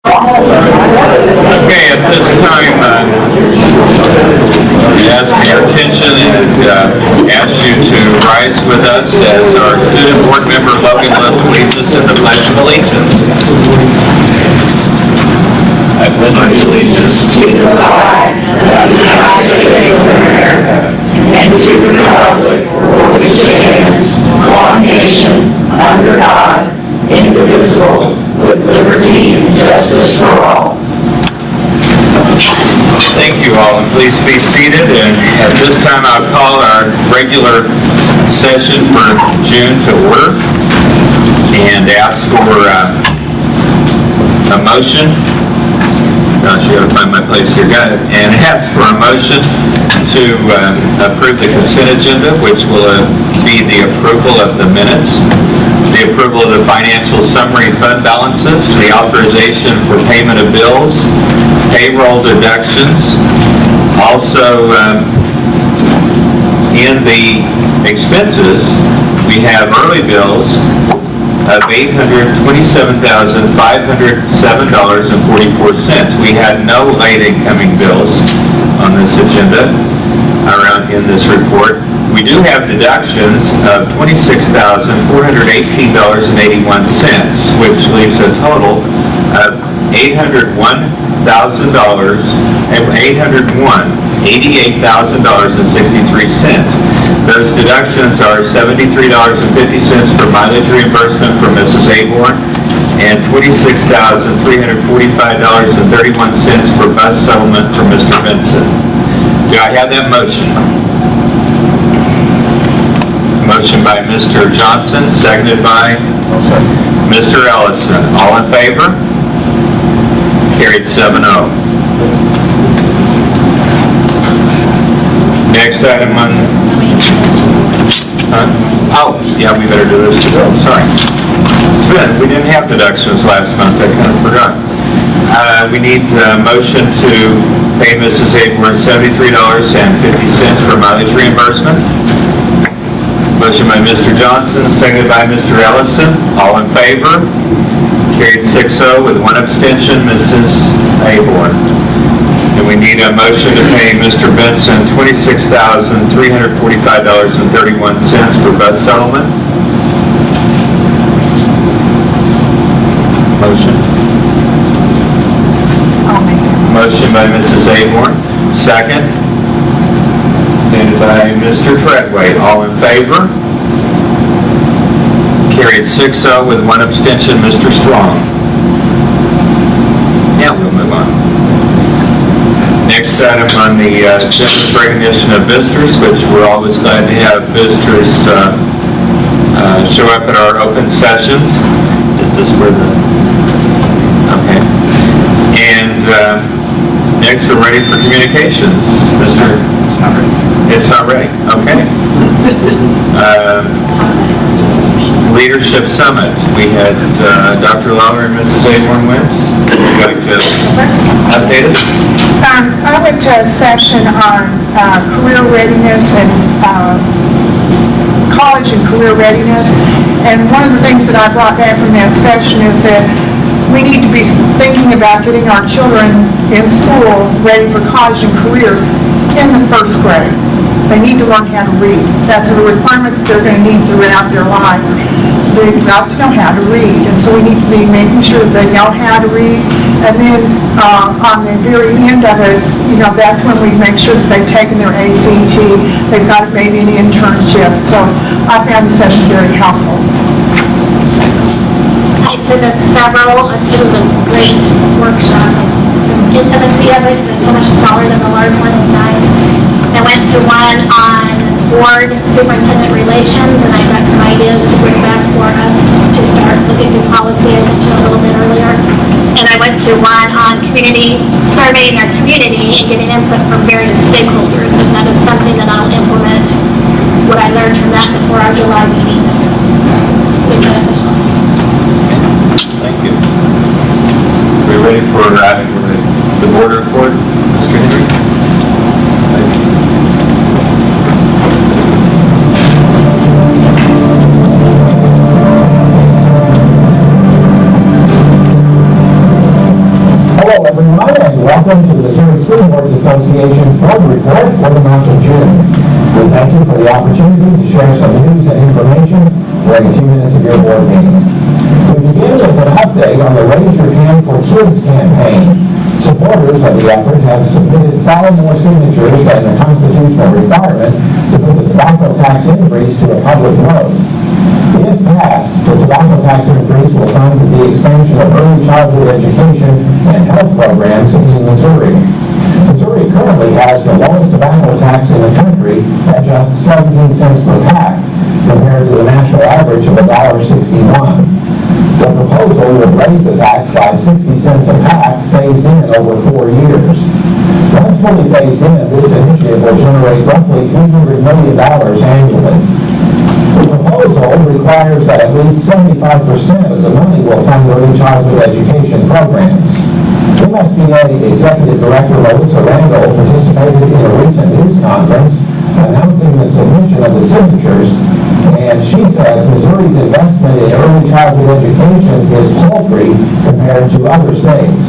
Okay, at this time, we ask for your attention and ask you to rise with us as our student board member Logan Little leads us in the Pledge of Allegiance. I pledge allegiance to the flag of the United States of America and to the republic for which it stands, one nation, under God, indivisible, with liberty and justice for all. Thank you all, and please be seated. And at this time, I'll call our regular session for June to order and ask for a motion. Gosh, you gotta find my place here. Got it. And ask for a motion to approve the consent agenda, which will be the approval of the minutes, the approval of the financial summary fund balances, the authorization for payment of bills, payroll deductions. Also, in the expenses, we have early bills of $827,507.44. We had no late incoming bills on this agenda around in this report. We do have deductions of $26,418.81, which leaves a total of $888,063. Those deductions are $73.50 for mileage reimbursement for Mrs. Aborn and $26,345.31 for bus settlement for Mr. Benson. Do I have that motion? Motion by Mr. Johnson, seconded by Mr. Ellison. All in favor? Carried 7-0. Next item on... Oh, yeah, we better do this too. Sorry. It's good. We didn't have deductions last month. I kind of forgot. We need a motion to pay Mrs. Aborn $73.50 for mileage reimbursement. Motion by Mr. Johnson, seconded by Mr. Ellison. All in favor? Carried 6-0 with one abstention, Mrs. Aborn. And we need a motion to pay Mr. Benson $26,345.31 for bus settlement. Motion. I'll make that. Motion by Mrs. Aborn. Second. Seconded by Mr. Treadway. All in favor? Carried 6-0 with one abstention, Mr. Strong. Now we'll move on. Next item on the agenda is recognition of visitors, which we're always glad to have visitors show up at our open sessions. Is this where the... Okay. And next we're ready for communications. Mr. It's not ready. Okay. Leadership Summit. We had Dr. Lawler and Mrs. Aborn went. Would you like to update us? I went to a session on career readiness and college and career readiness, and one of the things that I brought back from that session is that we need to be thinking about getting our children in school ready for college and career in the first grade. They need to learn how to read. That's a requirement that they're going to need throughout their life. They've got to know how to read, and so we need to be making sure that they know how to read. And then on the very end of it, you know, that's when we make sure that they've taken their ACT, they've got maybe an internship. So I found the session very helpful. I attended several. It was a great workshop. The intimacy of it is so much smaller than the large one. It's nice. I went to one on board superintendent relations, and I've got some ideas to bring back for us to start looking through policy. I mentioned a little bit earlier. And I went to one on community, surveying our community and getting input from various stakeholders, and that is something that I'll implement what I learned from that before our July meeting. So it's beneficial. Thank you. Are we ready for the board report, Mr. Henry? Thank you. everyone, and welcome to the Missouri School Boards Association's board report for the month of June. We thank you for the opportunity to share some news and information during a few minutes of your board meeting. We begin with an update on the Raise Your Hand for Kids campaign. Supporters of the effort have submitted far more signatures than the constitutional requirement to put the tobacco tax increase to a public vote. If passed, the tobacco tax increase will fund the expansion of early childhood education and health programs in Missouri. Missouri currently has the lowest tobacco tax in the country at just 17 cents per pack, compared to the national average of $1.61. The proposal would raise the tax by 60 cents a pack, phased in over 4 years. Once fully phased in, this initiative will generate roughly $300 million annually. The proposal requires that at least 75% of the money will fund early childhood education programs. MSBA Executive Director Melissa Randall participated in a recent news conference announcing the submission of the signatures, and she says Missouri's investment in early childhood education is paltry compared to other states.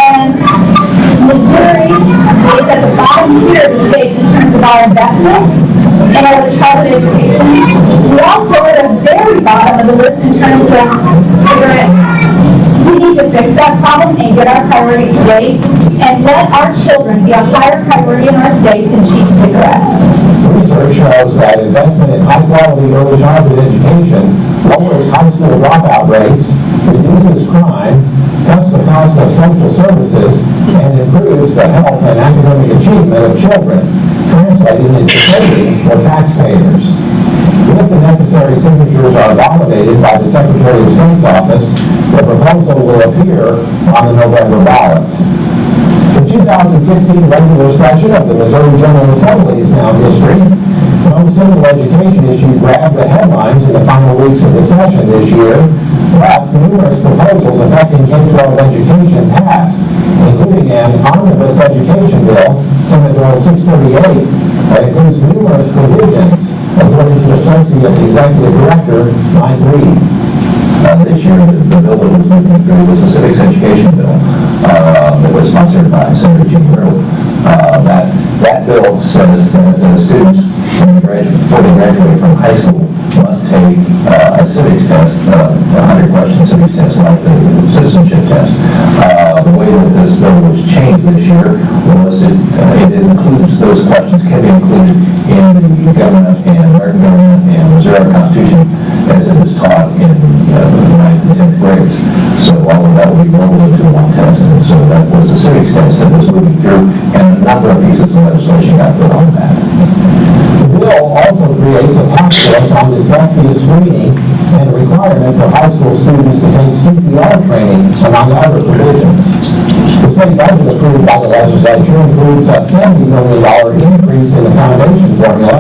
And Missouri is at the bottom tier of the states in terms of our investment in early childhood education. We also are at the very bottom of the list in terms of cigarette tax. We need to fix that problem and get our priorities straight and let our children be a higher priority in our state than cheap cigarettes. Research shows that investment in high-quality early childhood education lowers high school dropout rates, reduces crime, cuts the cost of social services, and improves the health and academic achievement of children, translating into savings for taxpayers. If the necessary signatures are validated by the Secretary of State's office, the proposal will appear on the November ballot. The 2016 regular session of the Missouri General Assembly is now history. No single education issue grabbed the headlines in the final weeks of the session this year, but numerous proposals affecting K-12 education passed, including an omnibus education bill, Senate Bill 638, that includes numerous provisions, according to Associate Executive Director Mike Reed. This year, the bill that was moving through was a civics education bill that was sponsored by Senator Jim Earl. That bill says that the students, before they graduate from high school, must take a civics test, a 100-question civics test, like the citizenship test. The way that this bill was changed this year was it includes those questions can be included in the government and American government and Missouri Constitution as it is taught in the 9th and 10th grades. So all of that will be rolled into one test, and so that was the civics test that was moving through, and a number of pieces of legislation got put on that. The bill also creates a task force on dyslexia screening and a requirement for high school students to take CPR training, among other provisions. The state budget approved by the legislature includes a $70 million increase in the foundation formula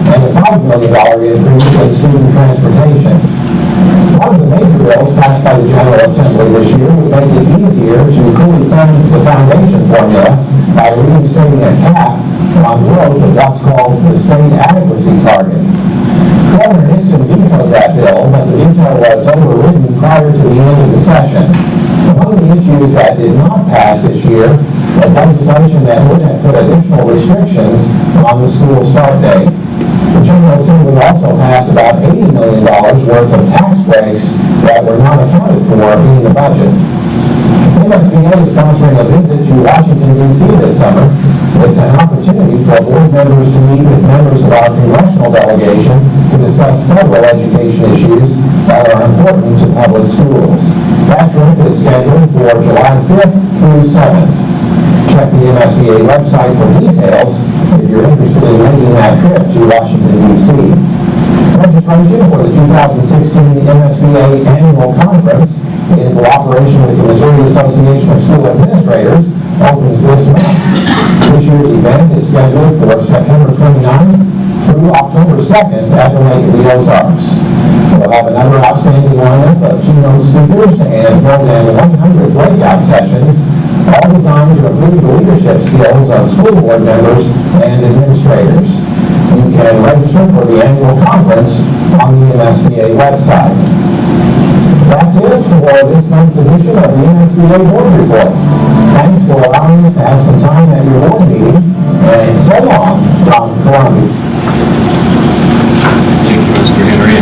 and a $5 million increase in student transportation. One of the major bills passed by the General Assembly this year would make it easier to fully fund the foundation formula by reinstating a cap on growth of what's called the state adequacy target. Governor Nixon vetoed that bill, but the veto was overridden prior to the end of the session. Among the issues that did not pass this year was legislation that would have put additional restrictions on the school start date. The General Assembly also passed about $80 million worth of tax breaks that were not accounted for in the budget. MSBA is sponsoring a visit to Washington, D.C. this summer. It's an opportunity for board members to meet with members of our congressional delegation to discuss federal education issues that are important to public schools. That trip is scheduled for July 5th through 7th. Check the MSBA website for details if you're interested in making that trip to Washington, D.C. Registration for the 2016 MSBA Annual Conference in cooperation with the Missouri Association of School Administrators opens this month. This year's event is scheduled for September 29th through October 2nd at the Lake of the Ozarks. We'll have another outstanding lineup of keynote speakers and more than 100 breakout sessions, all designed to improve the leadership skills of school board members and administrators. You can register for the annual conference on the MSBA website. That's it for this month's edition of the MSBA Board Report. Thanks for allowing us to have some time at your board meeting. And so long, Don Columbia. Thank you, Mr. Henry.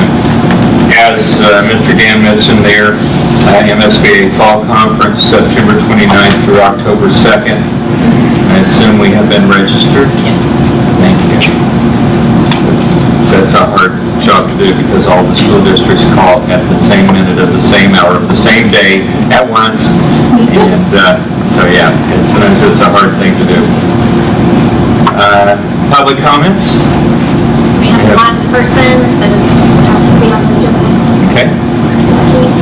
As Mr. Dan mentioned there, MSBA Fall Conference, September 29th through October 2nd. I assume we have been registered? Yes. Thank you. That's a hard job to do because all the school districts call at the same minute of the same hour of the same day at once. And so yeah, sometimes it's a hard thing to do. Public comments? We have one person that has to be on the agenda. Okay. This is Kate.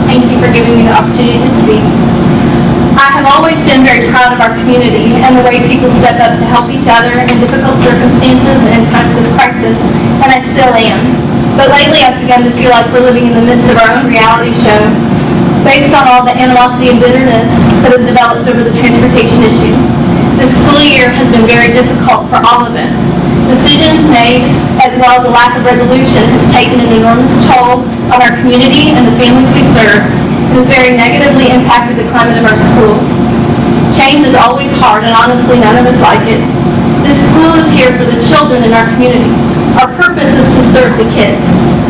Thank you for giving me the opportunity to speak. I have always been very proud of our community and the way people step up to help each other in difficult circumstances and in times of crisis, and I still am. But lately I've begun to feel like we're living in the midst of our own reality show, based on all the animosity and bitterness that has developed over the transportation issue. This school year has been very difficult for all of us. Decisions made, as well as a lack of resolution, has taken an enormous toll on our community and the families we serve, and has very negatively impacted the climate of our school. Change is always hard, and honestly, none of us like it. This school is here for the children in our community. Our purpose is to serve the kids,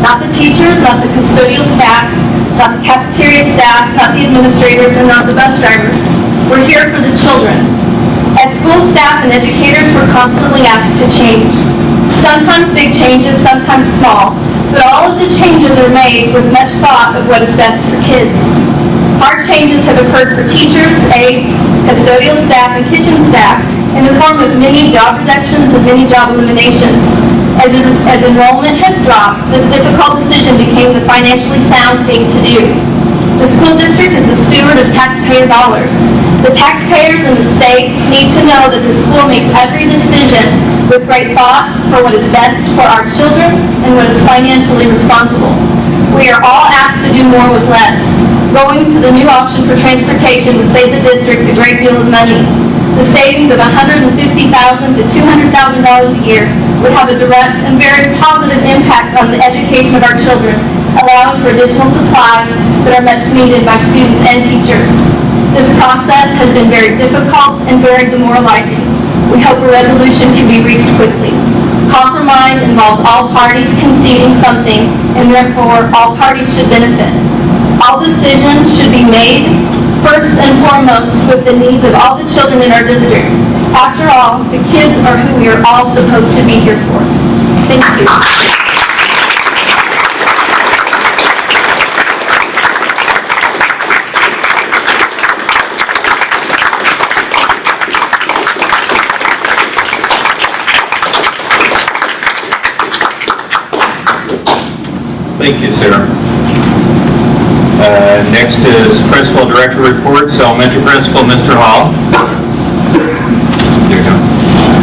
not the teachers, not the custodial staff, not the cafeteria staff, not the administrators, and not the bus drivers. We're here for the children. As school staff and educators, we're constantly asked to change. Sometimes big changes, sometimes small, but all of the changes are made with much thought of what is best for kids. Our changes have occurred for teachers, aides, custodial staff, and kitchen staff in the form of many job reductions and many job eliminations. As enrollment has dropped, this difficult decision became the financially sound thing to do. The school district is the steward of taxpayer dollars. The taxpayers and the state need to know that the school makes every decision with great thought for what is best for our children and what is financially responsible. We are all asked to do more with less. Going to the new option for transportation would save the district a great deal of money. The savings of $150,000 to $200,000 a year would have a direct and very positive impact on the education of our children, allowing for additional supplies that are much needed by students and teachers. This process has been very difficult and very demoralizing. We hope a resolution can be reached quickly. Compromise involves all parties conceding something, and therefore all parties should benefit. All decisions should be made first and foremost with the needs of all the children in our district. After all, the kids are who we are all supposed to be here for. Thank you. Thank you, Sarah. Next is Principal Director Reports. Elementary Principal, Mr. Hall. There you go.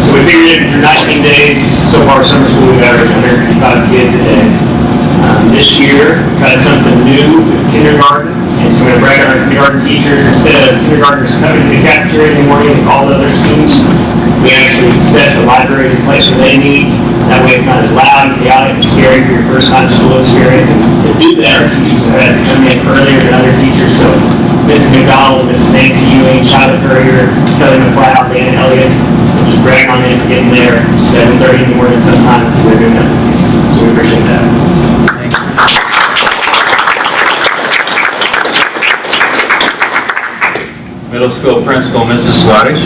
So we figured for 19 days, so far summer school, we've averaged 155 kids a day. This year, we tried something new with kindergarten, and so we're going to brag on our kindergarten teachers. Instead of kindergartners coming to the cafeteria in the morning with all the other students, we actually set the libraries in place where they meet. That way it's not as loud and chaotic and scary for your first time school experience. And to do that, our teachers have had to come in earlier than other teachers. So Mrs. McDonald, Mrs. Nancy Ewing, Shyla Courier, Kelly McLeod, Dana Elliott, we'll just brag on them for getting there 7:30 in the morning sometimes. So we're doing that. So we appreciate that. Middle School Principal, Mrs. Slattish.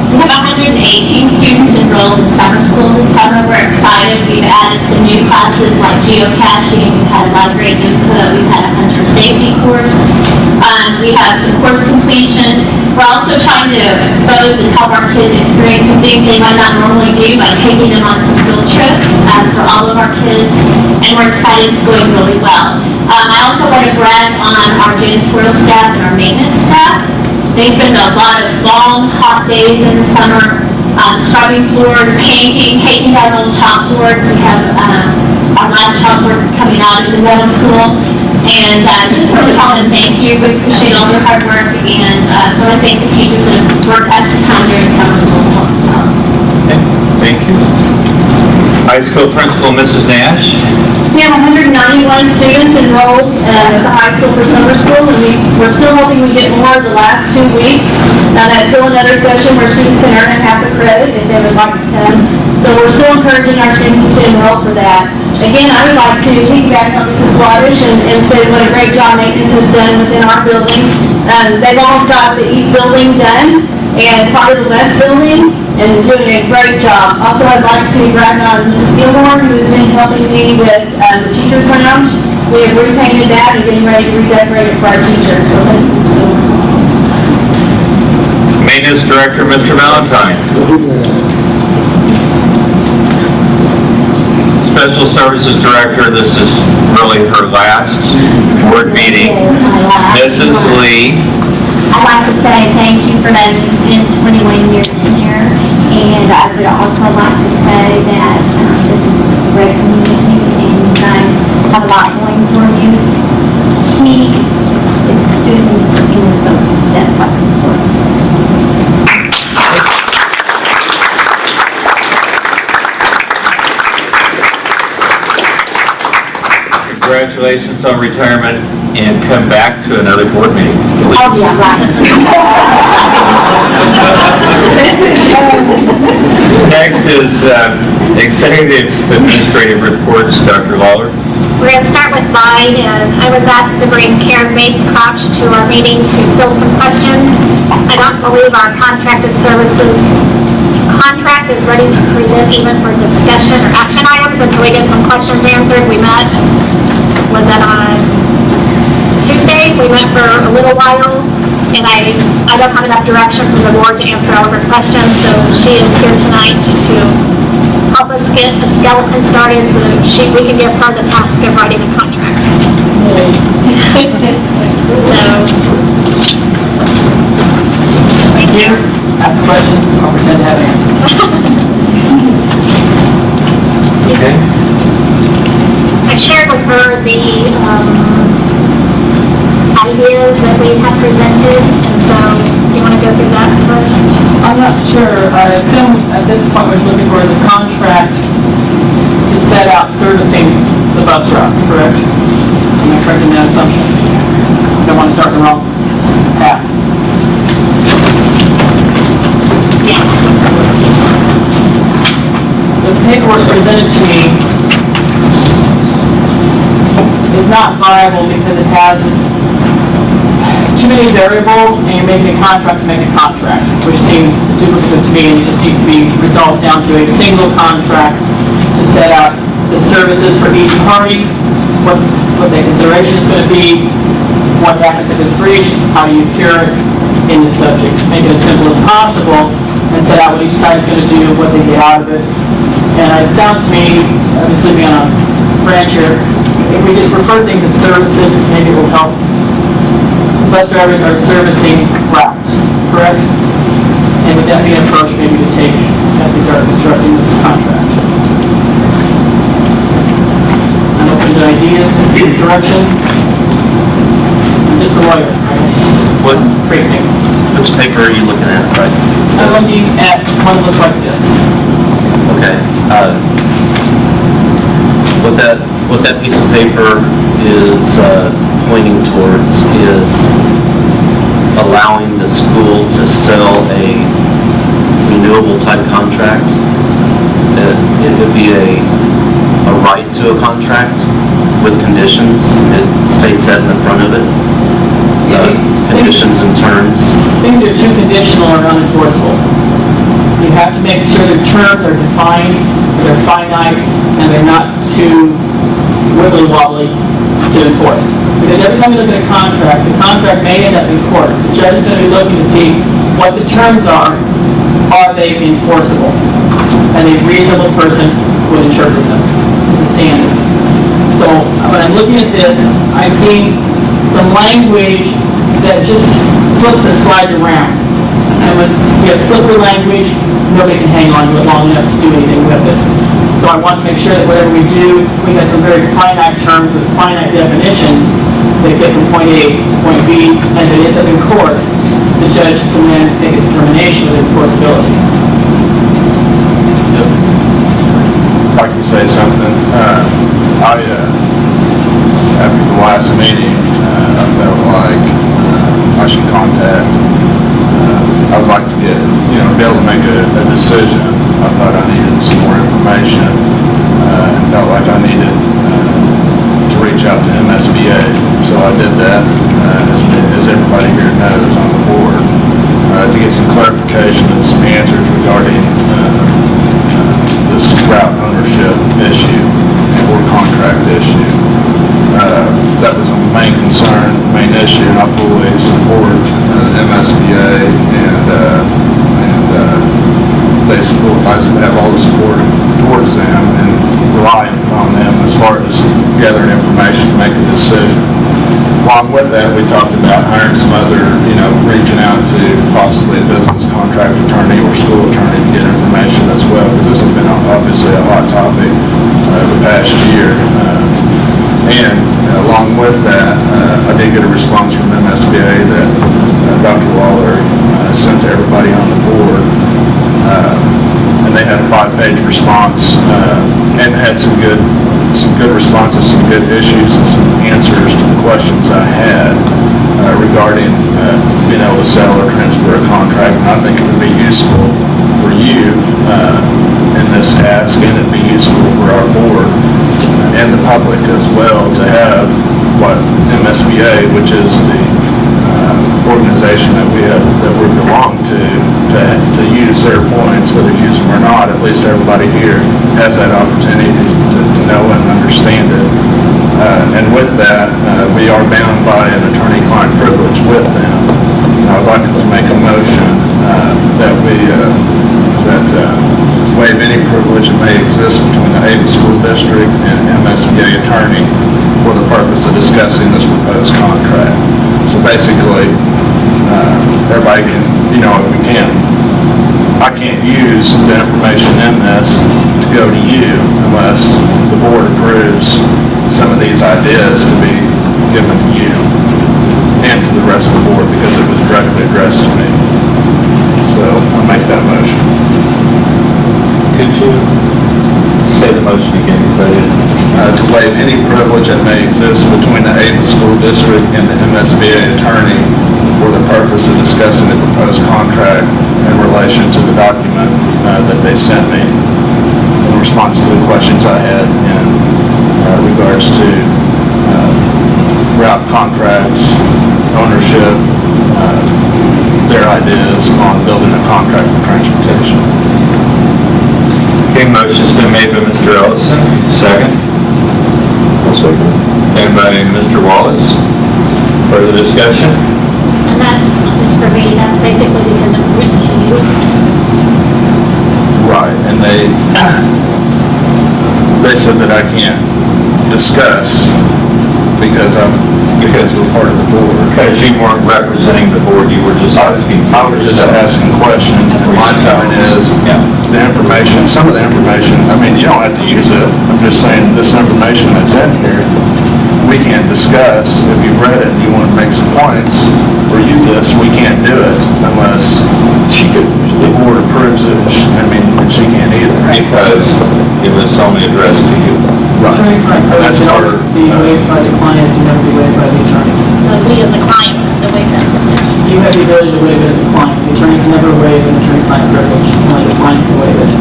We have 118 students enrolled in summer school this summer. We're excited. We've added some new classes like geocaching. We've had library input. We've had a hunter safety course. We have some course completion. We're also trying to expose and help our kids experience some things they might not normally do by taking them on some field trips for all of our kids. And we're excited it's going really well. I also want to brag on our janitorial staff and our maintenance staff. They spend a lot of long, hot days in the summer scrubbing floors, painting, taking down old chalkboards. We have our last chalkboard coming out of the middle school. And just really call them thank you. We appreciate all their hard work, and want to thank the teachers that have worked extra time during summer school. So. Okay, thank you. High school principal, Mrs. Nash. We have 191 students enrolled at the high school for summer school, and we're still hoping we get more the last 2 weeks. Now, that's still another session where students can earn half a credit if they would like to come. So we're still encouraging our students to enroll for that. Again, I would like to piggyback on Mrs. Waters and say what a great job maintenance has done within our building. They've almost got the east building done and part of the west building, and doing a great job. Also, I'd like to brag on Mrs. Gilmore, who's been helping me with the teacher's lounge. We have repainted that and getting ready to redecorate it for our teachers. So thank you so much. Maintenance Director, Mr. Valentine. Special Services Director, this is really her last board meeting. Mrs. Lee. I'd like to say thank you for letting me spend 21 years here, and I would also like to say that this is a great community, and you guys have a lot going for you. Keep the students in the focus. That's what's important. Congratulations on retirement, and come back to another board meeting. Oh, yeah, right. Next is Executive Administrative Reports, Dr. Lawler. We're going to start with mine, and I was asked to bring Karen Bates-Crouch to our meeting to fill some questions. I don't believe our contracted services contract is ready to present even for discussion or action items until we get some questions answered. We met, was that on Tuesday? We met for a little while, and I don't have enough direction from the board to answer all of her questions, so she is here tonight to help us get a skeleton started so that we can give her the task of writing a contract. So, Thank you. Ask questions. I'll pretend to have answers. Okay. I shared with her the ideas that we have presented, and so do you want to go through that first? I'm not sure. I assume at this point what you're looking for is a contract to set out servicing the bus routes, correct? Am I correct in that assumption? I don't want to start the wrong path. Yes. The paperwork presented to me is not viable because it has too many variables, and you're making a contract to make a contract, which seems duplicative to me, and it just needs to be resolved down to a single contract to set out the services for each party, what the consideration is going to be, what happens if it's breached, how do you cure it in the subject. Make it as simple as possible and set out what each side is going to do, what they get out of it. And it sounds to me, I'm just leaving on a branch here, if we just refer things as services, maybe it will help. Bus drivers are servicing routes, correct? And would that be an approach maybe to take as we start constructing this contract? I'm open to ideas, direction. I'm just a lawyer. What, Great things. which paper are you looking at, right? I'm looking at one that looks like this. Okay. What that piece of paper is pointing towards is allowing the school to sell a renewable type contract. It would be a right to a contract with conditions. It states that in the front of it. Conditions and terms. I think they're too conditional or unenforceable. You have to make sure the terms are defined, they're finite, and they're not too wibbly-wobbly to enforce. Because every time you look at a contract, the contract may end up in court. The judge is going to be looking to see what the terms are they enforceable? And a reasonable person would interpret them as a standard. So when I'm looking at this, I'm seeing some language that just slips and slides around. And when you have slippery language, nobody can hang on to it long enough to do anything with it. So I want to make sure that whatever we do, we have some very finite terms with finite definitions that get from point A to point B, and if it ends up in court, the judge can then make a determination of enforceability. Like to say something. After the last meeting, I felt like I should contact, I would like to get, be able to make a decision. I thought I needed some more information, and felt like I needed to reach out to MSBA. So I did that, as everybody here knows on the board, to get some clarification and some answers regarding this route ownership issue or contract issue. That was a main concern, main issue, and I fully support MSBA and they support, I have all the support towards them and relying on them as far as gathering information to make a decision. Along with that, we talked about hiring some other, reaching out to possibly a business contract attorney or school attorney to get information as well, because this has been obviously a hot topic the past year. And along with that, I did get a response from MSBA that Dr. Waller sent to everybody on the board. And they had a 5-page response and had some good responses, some good issues, and some answers to the questions I had regarding being able to sell or transfer a contract. And I think it would be useful for you in this ask, and it'd be useful for our board and the public as well to have what MSBA, which is the organization that we belong to use their points, whether you use them or not. At least everybody here has that opportunity to know and understand it. And with that, we are bound by an attorney-client privilege with them. I'd like to make a motion that we waive any privilege that may exist between the Ada School District and MSBA attorney for the purpose of discussing this proposed contract. So basically, everybody can, I can't use the information in this to go to you unless the board approves some of these ideas to be given to you and to the rest of the board, because it was directly addressed to me. So I'll make that motion. Could you say the motion again? To waive any privilege that may exist between the Ada School District and the MSBA attorney for the purpose of discussing the proposed contract in relation to the document that they sent me in response to the questions I had in regards to route contracts, ownership, their ideas on building a contract for transportation. Okay, motion's been made by Mr. Ellison. Second? I'll second. Second by Mr. Wallace. Further discussion? And that is for me, that's basically because it's written to you. Right, and they said that I can't discuss because we're part of the board. Because you weren't representing the board, you were just asking. I was just asking questions, and my point is, the information, some of the information, you don't have to use it. I'm just saying this information that's in here, we can't discuss. If you read it and you want to make some points or use this, we can't do it unless the board approves it. And she can't either. Because it was only addressed to you. Right. And that's part of, be waived by the client and never be waived by the attorney. So we as the client have to waive that privilege. You have the ability to waive it as the client. The attorney can never waive an attorney-client privilege. Only the client can waive it.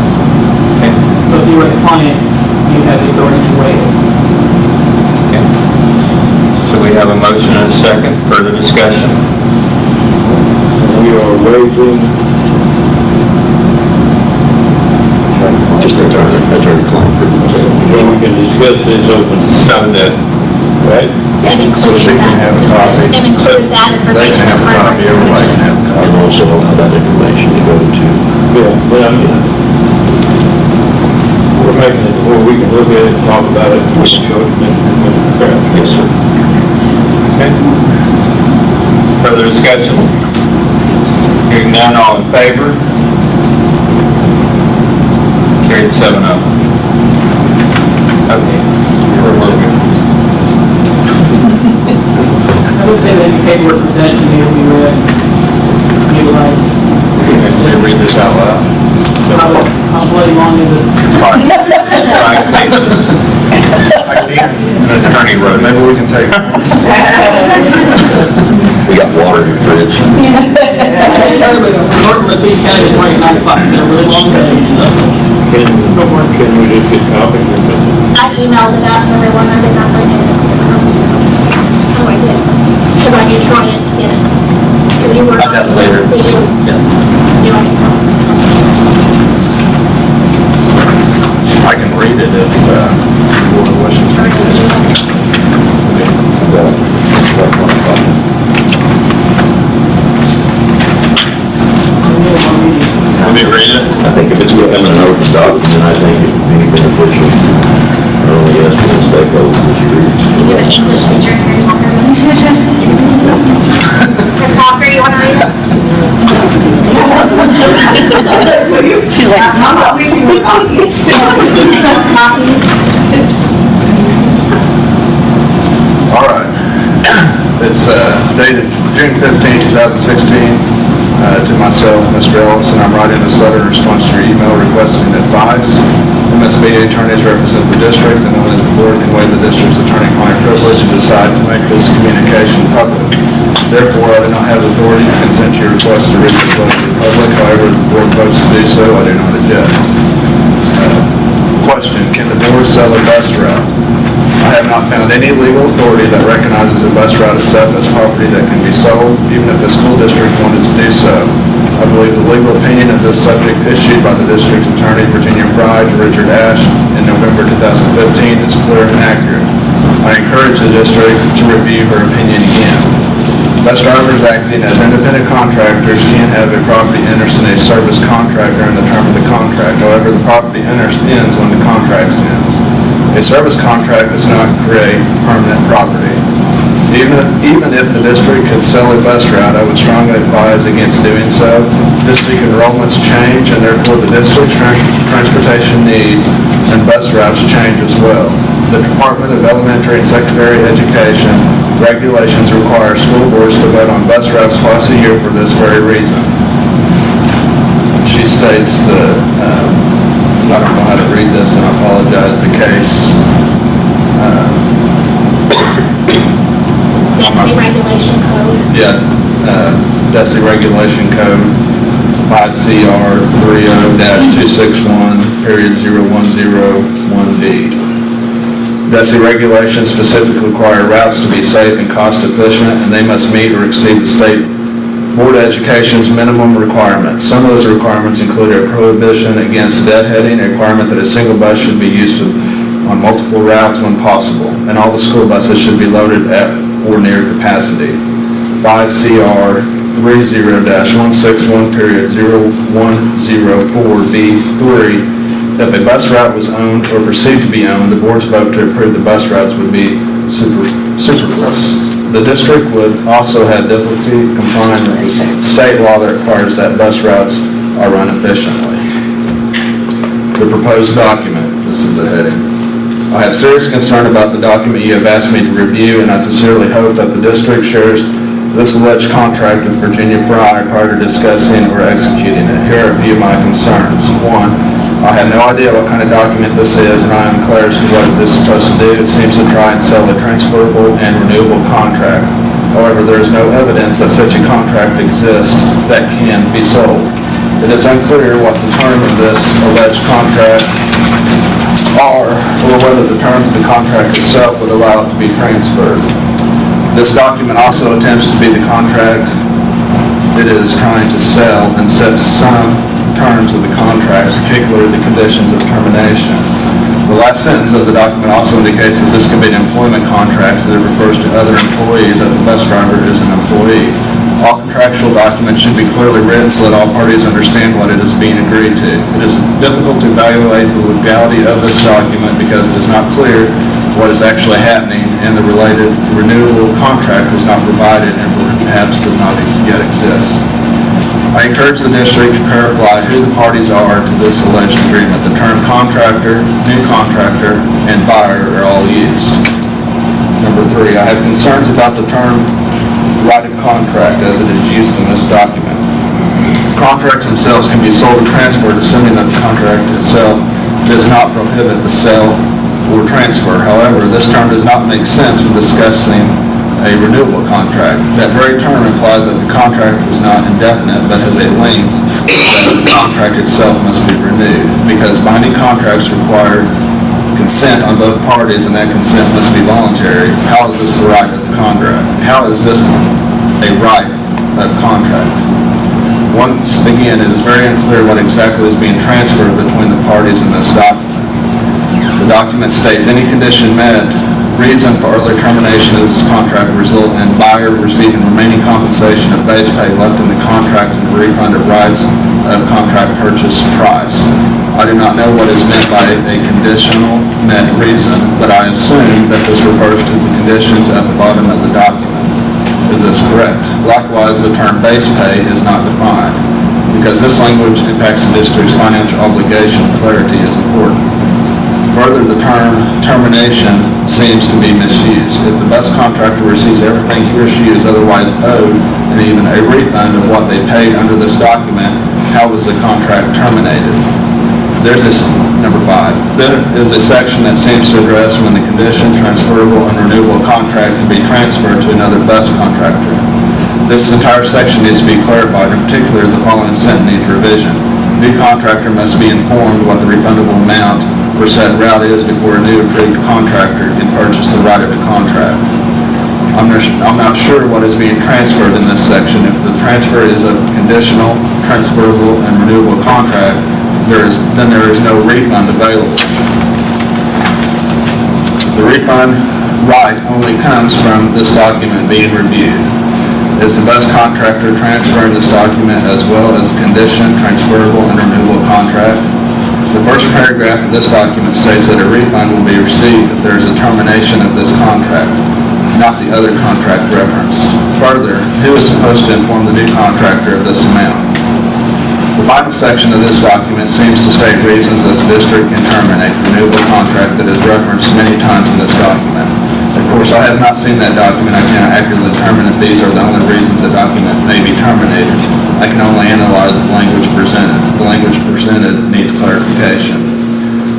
Okay. So if you were the client, you have the authority to waive it. Okay. So we have a motion and a second. Further discussion? We are waiving just attorney-client privilege. So we can discuss this open so that, right? And so she include can that. have a copy. And include that They information can as have a part of our copy, everybody can discussion. have a copy. And also allow that information to go to. Yeah, but we're making it where we can look at it and talk about it. Yes, sir. Okay. Further discussion? Hearing none, all in favor? Carried 7-0. Okay. We're good. I would say that the paperwork presented to me will be read, utilized. Will you read this out loud? How long is it? 5 pages. I think an attorney wrote it. Maybe we can take. We got water in the fridge. Working with Peake County is 29 bucks, they're really long days. Can we just get copies of it? I emailed it out to everyone, I did not bring it into the room. Oh, I did, because I did try it, yeah. You were. I've got it later. Did you? Yes. You want to? I can read it if board wishes to read it. Want me to read it? I think if it's becoming an open document, I think it would be beneficial. Not only us, but the stakeholders that you read. You have an English teacher here, you want to read it? Ms. Walker, you want to read it? She's like, I'm not making the copies. All right. It's dated June 15, 2016. To myself, Mr. Ellis, and I'm writing this letter in response to your email requesting advice. MSBA attorneys represent the district, and only the board can waive the district's attorney-client privilege and decide to make this communication public. Therefore, I do not have authority to consent to your request to read this letter to the public. However, if the board votes to do so, I do not object. Question: can the board sell a bus route? I have not found any legal authority that recognizes a bus route itself as property that can be sold, even if the school district wanted to do so. I believe the legal opinion of this subject issued by the district's attorney, Virginia Fry, to Richard Ash in November 2015 is clear and accurate. I encourage the district to review her opinion again. Bus drivers acting as independent contractors can have a property interest in a service contract during the term of the contract. However, the property interest ends when the contract ends. A service contract does not create permanent property. Even if the district could sell a bus route, I would strongly advise against doing so. District enrollments change, and therefore the district's transportation needs and bus routes change as well. The Department of Elementary and Secondary Education regulations require school boards to vote on bus routes twice a year for this very reason. She states that, I don't know how to read this, and I apologize, the case. Density regulation code. Yeah, Density Regulation Code 5CR 30-261.0101B. Density regulations specifically require routes to be safe and cost efficient, and they must meet or exceed the state Board of Education's minimum requirements. Some of those requirements include a prohibition against deadheading, a requirement that a single bus should be used on multiple routes when possible, and all the school buses should be loaded at or near capacity. 5 CR 30-161.0104B3. If a bus route was owned or perceived to be owned, the board's vote to approve the bus routes would be superfluous. The district would also have difficulty complying with the state law that requires that bus routes are run efficiently. The proposed document, this is the heading. I have serious concern about the document you have asked me to review, and I sincerely hope that the district shares this alleged contract with Virginia Fry prior to discussing or executing it. Here are a few of my concerns. 1, I have no idea what kind of document this is, and I am unclear as to what this is supposed to do. It seems to try and sell a transferable and renewable contract. However, there is no evidence that such a contract exists that can be sold. It is unclear what the term of this alleged contract are, or whether the terms of the contract itself would allow it to be transferred. This document also attempts to be the contract it is trying to sell and sets some terms of the contract, particularly the conditions of termination. The last sentence of the document also indicates that this can be an employment contract, so it refers to other employees, that the bus driver is an employee. All contractual documents should be clearly written so that all parties understand what it is being agreed to. It is difficult to evaluate the legality of this document because it is not clear what is actually happening, and the related renewable contract was not provided and perhaps does not yet exist. I encourage the district to clarify who the parties are to this alleged agreement. The term contractor, new contractor, and buyer are all used. Number 3, I have concerns about the term right of contract as it is used in this document. Contracts themselves can be sold or transferred, assuming that the contract itself does not prohibit the sale or transfer. However, this term does not make sense when discussing a renewable contract. That very term implies that the contract is not indefinite, but has a length that the contract itself must be renewed, because binding contracts require consent on both parties, and that consent must be voluntary. How is this the right of the contract? How is this a right of contract? Once again, it is very unclear what exactly is being transferred between the parties in this document. The document states any condition met, reason for early termination of this contract will result in buyer receiving remaining compensation of base pay left in the contract and a refund of rights of contract purchase price. I do not know what is meant by a conditional met reason, but I assume that this refers to the conditions at the bottom of the document. Is this correct? Likewise, the term base pay is not defined. Because this language impacts the district's financial obligation, clarity is important. Further, the term termination seems to be misused. If the bus contractor receives everything he or she is otherwise owed, and even a refund of what they paid under this document, how was the contract terminated? There's this, number 5. There is a section that seems to address when the condition, transferable, and renewable contract can be transferred to another bus contractor. This entire section needs to be clarified, in particular the following sentence needs revision. New contractor must be informed what the refundable amount for said route is before a new approved contractor can purchase the right of the contract. I'm not sure what is being transferred in this section. If the transfer is a conditional, transferable, and renewable contract, then there is no refund available. The refund right only comes from this document being reviewed. Is the bus contractor transferring this document as well as a condition, transferable, and renewable contract? The first paragraph of this document states that a refund will be received if there is a termination of this contract, not the other contract referenced. Further, who is supposed to inform the new contractor of this amount? The final section of this document seems to state reasons that the district can terminate the renewable contract that is referenced many times in this document. Of course, I have not seen that document. I cannot accurately determine if these are the only reasons the document may be terminated. I can only analyze the language presented. The language presented needs clarification.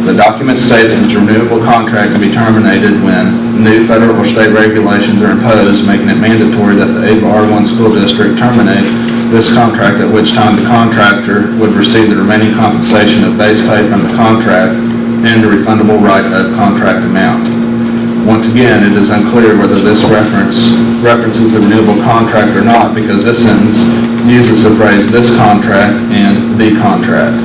The document states that the renewable contract can be terminated when new federal or state regulations are imposed, making it mandatory that the Ava R1 school district terminate this contract, at which time the contractor would receive the remaining compensation of base pay from the contract and the refundable right of contract amount. Once again, it is unclear whether this references the renewable contract or not, because this sentence uses the phrase "this contract" and "the contract."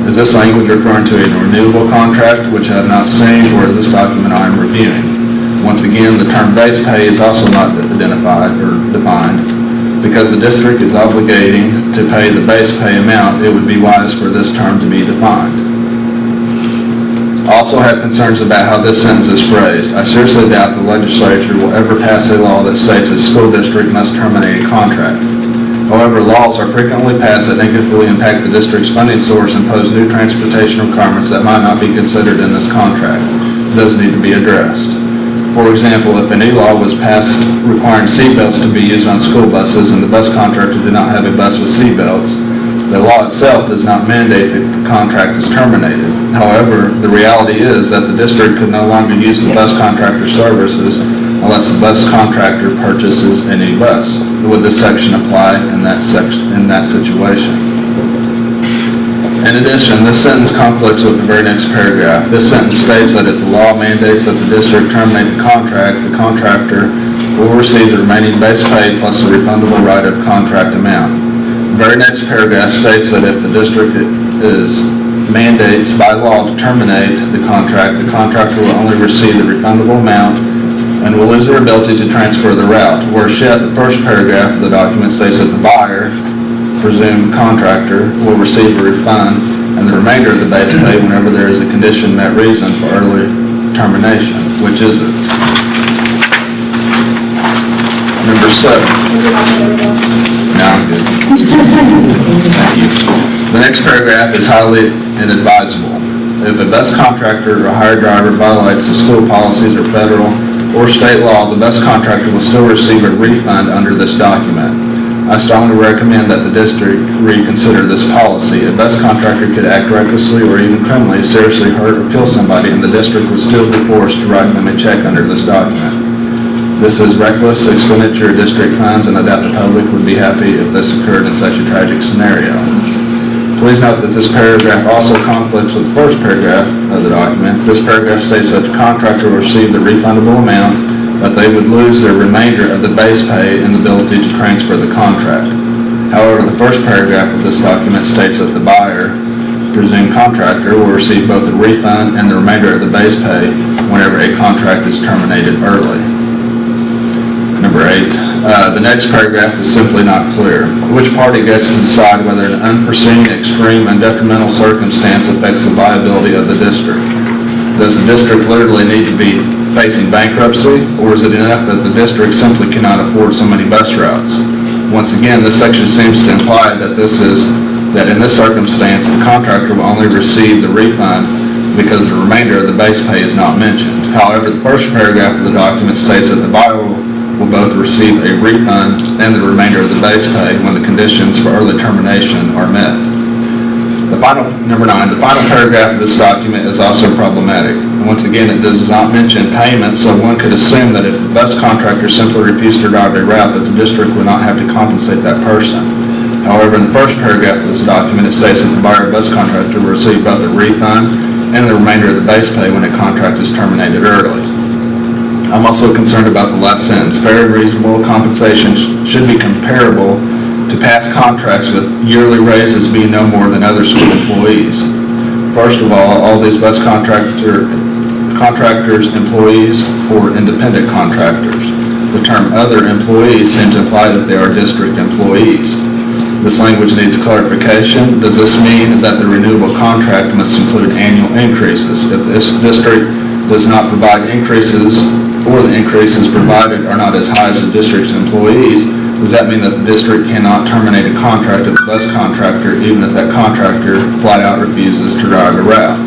Is this language referring to a renewable contract, which I have not seen, or is this document I am reviewing? Once again, the term base pay is also not identified or defined. Because the district is obligating to pay the base pay amount, it would be wise for this term to be defined. I also have concerns about how this sentence is phrased. I seriously doubt the legislature will ever pass a law that states a school district must terminate a contract. However, laws are frequently passed that negatively impact the district's funding source and pose new transportation requirements that might not be considered in this contract. Those need to be addressed. For example, if a new law was passed requiring seatbelts to be used on school buses and the bus contractor did not have a bus with seatbelts, the law itself does not mandate that the contract is terminated. However, the reality is that the district could no longer use the bus contractor's services unless the bus contractor purchases a new bus. Would this section apply in that situation? In addition, this sentence conflicts with the very next paragraph. This sentence states that if the law mandates that the district terminate the contractor will receive the remaining base pay plus the refundable right of contract amount. The very next paragraph states that if the district mandates by law to terminate the contractor will only receive the refundable amount and will lose their ability to transfer the route. Worse yet, the first paragraph of the document states that the buyer, presumed contractor, will receive a refund and the remainder of the base pay whenever there is a condition met reason for early termination. Which is it? Number 7. No, I'm good. Thank you. The next paragraph is highly inadvisable. If a bus contractor or hired driver violates the school policies or federal or state law, the bus contractor will still receive a refund under this document. I strongly recommend that the district reconsider this policy. A bus contractor could act recklessly or even criminally, seriously hurt or kill somebody, and the district would still be forced to write them a check under this document. This is reckless expenditure of district funds, and I doubt the public would be happy if this occurred in such a tragic scenario. Please note that this paragraph also conflicts with the first paragraph of the document. This paragraph states that the contractor will receive the refundable amount, but they would lose their remainder of the base pay and the ability to transfer the contract. However, the first paragraph of this document states that the buyer, presumed contractor, will receive both the refund and the remainder of the base pay whenever a contract is terminated early. Number 8, the next paragraph is simply not clear. Which party gets to decide whether an unforeseen, extreme, and detrimental circumstance affects the viability of the district? Does the district literally need to be facing bankruptcy, or is it enough that the district simply cannot afford so many bus routes? Once again, this section seems to imply that in this circumstance, the contractor will only receive the refund because the remainder of the base pay is not mentioned. However, the first paragraph of the document states that the buyer will both receive a refund and the remainder of the base pay when the conditions for early termination are met. Number 9, the final paragraph of this document is also problematic. Once again, it does not mention payment, so one could assume that if the bus contractor simply refused to drive a route, that the district would not have to compensate that person. However, in the first paragraph of this document, it states that the buyer bus contractor will receive both the refund and the remainder of the base pay when a contract is terminated early. I'm also concerned about the last sentence. Fair and reasonable compensation should be comparable to past contracts, with yearly raises being no more than other school employees. First of all these bus contractors, employees, or independent contractors. The term other employees seems to imply that they are district employees. This language needs clarification. Does this mean that the renewable contract must include annual increases? If this district does not provide increases, or the increases provided are not as high as the district's employees, does that mean that the district cannot terminate a contract of the bus contractor even if that contractor flat out refuses to drive a route?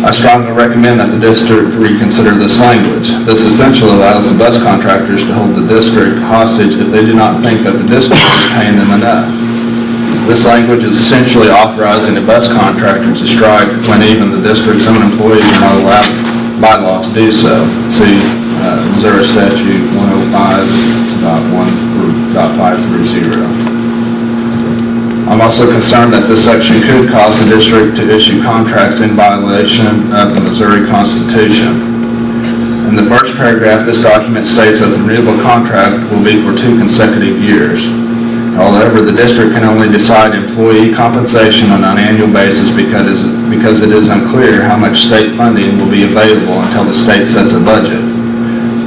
I strongly recommend that the district reconsider this language. This essentially allows the bus contractors to hold the district hostage if they do not think that the district is paying them enough. This language is essentially authorizing a bus contractor to strike when even the district's own employees are not allowed by law to do so. See Missouri Statute 105.530. I'm also concerned that this section could cause the district to issue contracts in violation of the Missouri Constitution. In the first paragraph, this document states that the renewable contract will be for 2 consecutive years. However, the district can only decide employee compensation on an annual basis because it is unclear how much state funding will be available until the state sets a budget.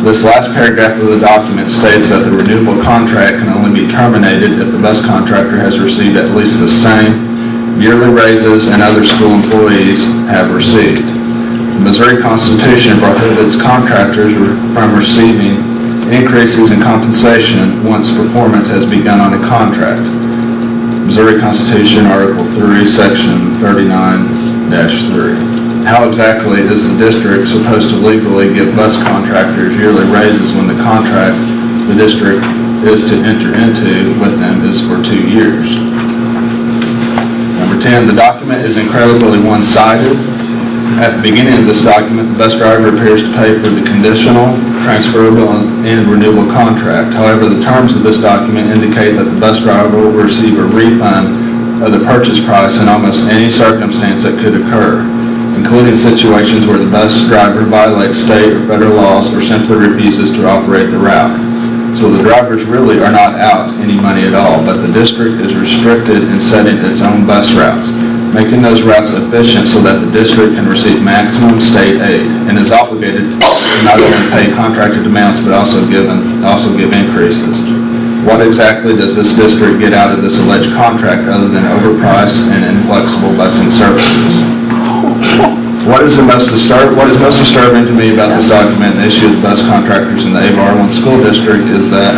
This last paragraph of the document states that the renewable contract can only be terminated if the bus contractor has received at least the same yearly raises and other school employees have received. The Missouri Constitution prohibits contractors from receiving increases in compensation once performance has begun on a contract. Missouri Constitution, Article 3, Section 39-3. How exactly is the district supposed to legally give bus contractors yearly raises when the contract the district is to enter into with them is for 2 years? Number 10, the document is incredibly one-sided. At the beginning of this document, the bus driver appears to pay for the conditional, transferable, and renewable contract. However, the terms of this document indicate that the bus driver will receive a refund of the purchase price in almost any circumstance that could occur, including situations where the bus driver violates state or federal laws or simply refuses to operate the route. So the drivers really are not out any money at all, but the district is restricted in setting its own bus routes, making those routes efficient so that the district can receive maximum state aid and is obligated to not only pay contracted amounts but also give increases. What exactly does this district get out of this alleged contract other than overpriced and inflexible busing services? What is most disturbing to me about this document and the issue of the bus contractors in the Ava R1 school district is that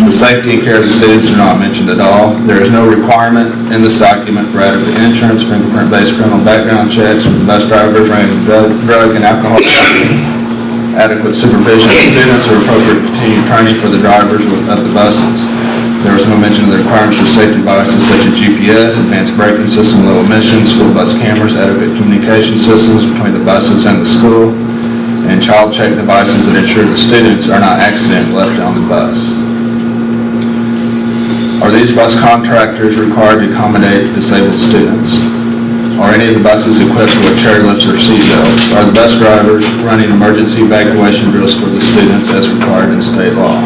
the safety and care of the students are not mentioned at all. There is no requirement in this document for adequate insurance, fingerprint-based criminal background checks for the bus drivers, random drug and alcohol testing, adequate supervision of students, or appropriate continued training for the drivers of the buses. There was no mention of the requirements for safety devices such as GPS, advanced braking system, low emissions, school bus cameras, adequate communication systems between the buses and the school, and child check devices that ensure the students are not accidentally left on the bus. Are these bus contractors required to accommodate disabled students? Are any of the buses equipped with chair lifts or seat belts? Are the bus drivers running emergency evacuation drills for the students as required in state law?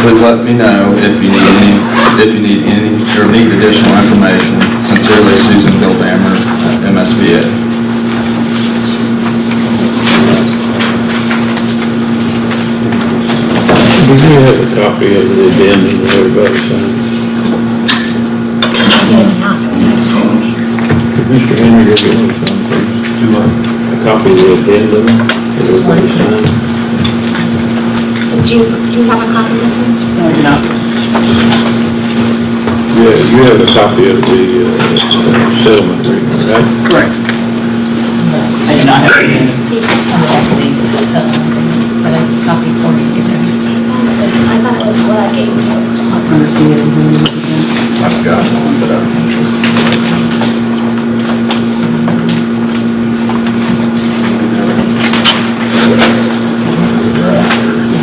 Please let me know if you need any or need additional information. Sincerely, Susan Bildammer, MSBA. Do you have a copy of the addendum that everybody signed? Mr. Henry, you're getting something. A copy of the addendum that everybody signed? Do you have a copy of it? No, I do not. Yeah, you have a copy of the settlement agreement, right? Correct. I do not have it. But I copy for you. I thought it was what I gave you. I'll come to see it and bring it again. I've got one, but I'm interested.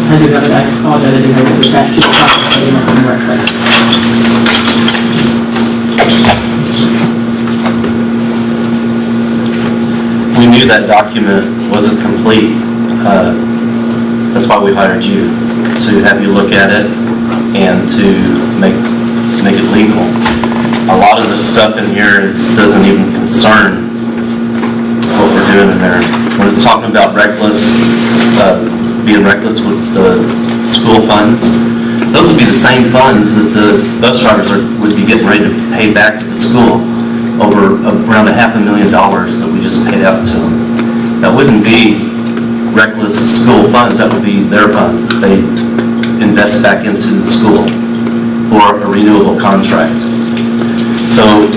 I do have it, I apologize, I do have it attached to the copy, I didn't have it in the right place. We knew that document wasn't complete. That's why we hired you, to have you look at it and to make it legal. A lot of the stuff in here doesn't even concern what we're doing in there. When it's talking about being reckless with the school funds, those would be the same funds that the bus drivers would be getting ready to pay back to the school, over around $500,000 that we just paid out to them. That wouldn't be reckless school funds, that would be their funds that they invest back into the school for a renewable contract. So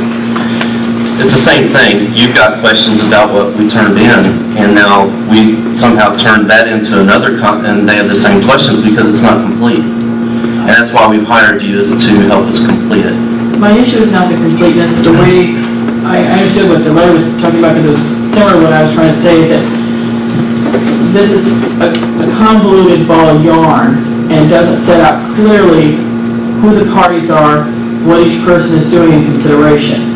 it's the same thing. You've got questions about what we turned in, and now we somehow turned that into another, and they have the same questions because it's not complete. And that's why we've hired you, is to help us complete it. My issue is not the completeness, the way, I understood what the letter was talking about, because it was similar to what I was trying to say, is that this is a convoluted ball of yarn, and it doesn't set out clearly who the parties are, what each person is doing in consideration,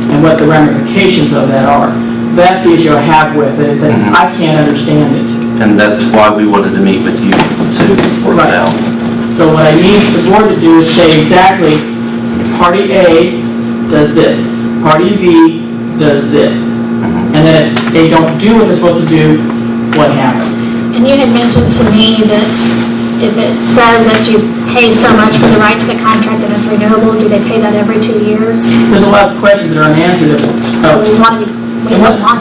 and what the ramifications of that are. That's the issue I have with it, is that I can't understand it. And that's why we wanted to meet with you to work it out. So what I need the board to do is say exactly, party A does this, party B does this. And then if they don't do what they're supposed to do, what happens? And you had mentioned to me that if it says that you pay so much for the right to the contract and it's renewable, do they pay that every 2 years? There's a lot of questions that are unanswered. So we want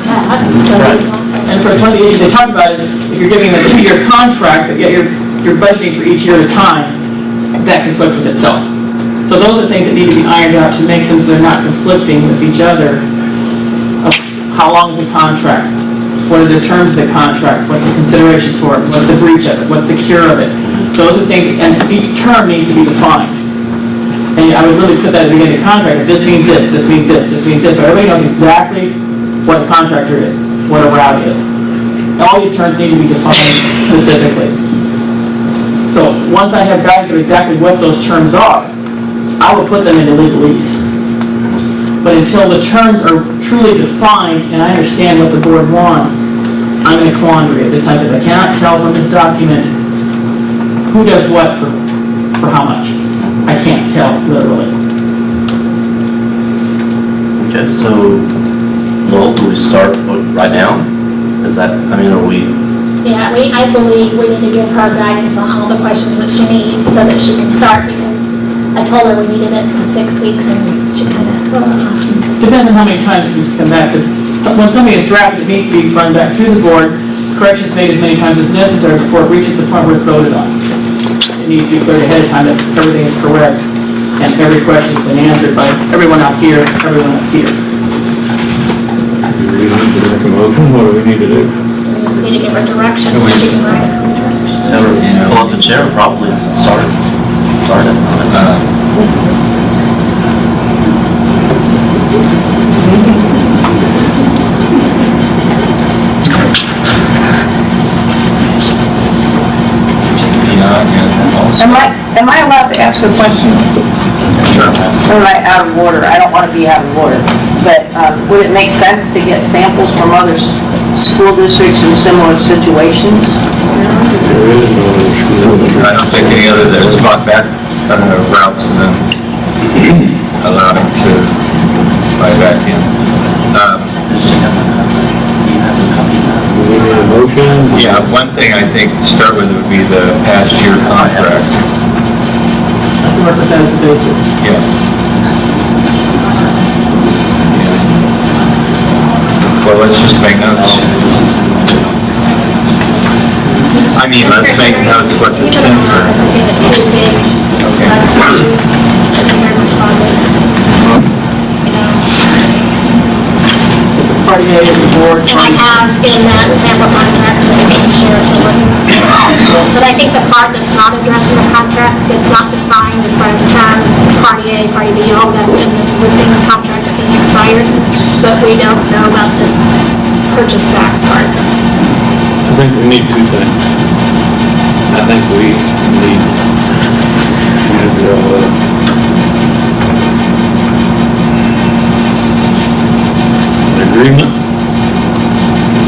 that, so Right. we want to. And of course, one of the issues they talk about is if you're giving them a 2-year contract, but yet you're budgeting for each year at a time, that conflicts with itself. So those are the things that need to be ironed out to make them so they're not conflicting with each other. Of how long is the contract? What are the terms of the contract? What's the consideration for it? What's the breach of it? What's the cure of it? Those are things, and each term needs to be defined. And I would really put that at the beginning of the contract. If this means this, this means this, this means this. So everybody knows exactly what a contractor is, what a route is. All these terms need to be defined specifically. So once I have guidance of exactly what those terms are, I will put them into legalese. But until the terms are truly defined and I understand what the board wants, I'm in a quandary at this time because I cannot tell from this document who does what for how much. I can't tell, literally. Okay, so, Lowell, do we start right now? Is that, are we? Yeah, I believe we need to give her guidance on all the questions that she needs so that she can start, because I told her we needed it in 6 weeks and she kind of, Depends on how many times it needs to come back, because when something is drafted, it needs to be run back through the board, corrections made as many times as necessary before it reaches the point where it's voted on. It needs to be cleared ahead of time that everything is correct and every question has been answered by everyone out here, everyone up here. Do we need to make a motion? What do we need to do? we just need to give her direction so she can write a contract. Just have her pull up the chair, probably, start it. Am I allowed to ask a question? Am I out of order? I don't want to be out of order, but would it make sense to get samples from other school districts in similar situations? I don't think any other that has bought back routes and then allow them to buy back in. We need a motion? Yeah, one thing I think to start with would be the past year contracts. Work with those basis. Yeah. Well, let's just make notes. I mean, let's make notes what the center. Party A is the board. And I have in that sample contract that I can share to look. But I think the part that's not addressed in the contract, it's not defined as far as terms, party A, party B, all that's in the existing contract that just expired, but we don't know about this purchase back part. I think we need two things. I think we need you to draw up an agreement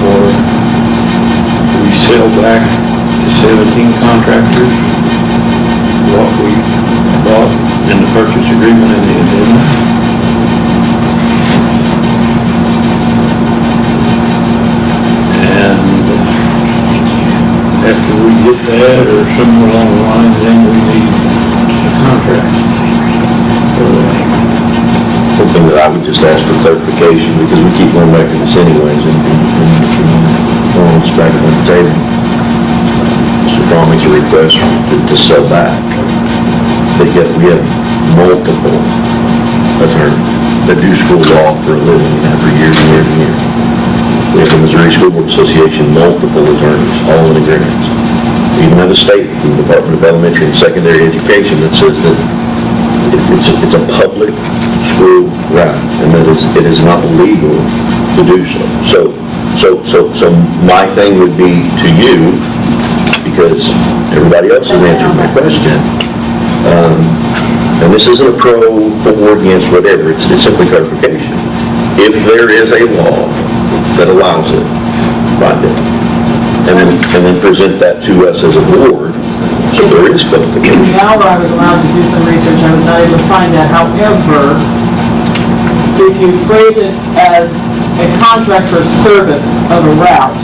or we sell back to 17 contractors what we bought in the purchase agreement and the addendum. And after we get that or somewhere along the line, then we need a contract for that. One thing that I would just ask for clarification, because we keep going back to this anyways, and throwing this back on the table. Mr. Braun makes a request to sell back, but yet we have multiple attorneys that do school law for a living and have for years and years and years. We have the Missouri School Board Association, multiple attorneys, all in agreement. We even have a statement from the Department of Elementary and Secondary Education that says that it's a public school route, and that it is not legal to do so. So my thing would be to you, because everybody else has answered my question, and this isn't a pro, for, against, whatever, it's simply clarification. If there is a law that allows it, write it, and then present that to us as a board, so there is In clarification. the hour I was allowed to do some research, I was not able to find that. However, if you phrase it as a contract for service of a route,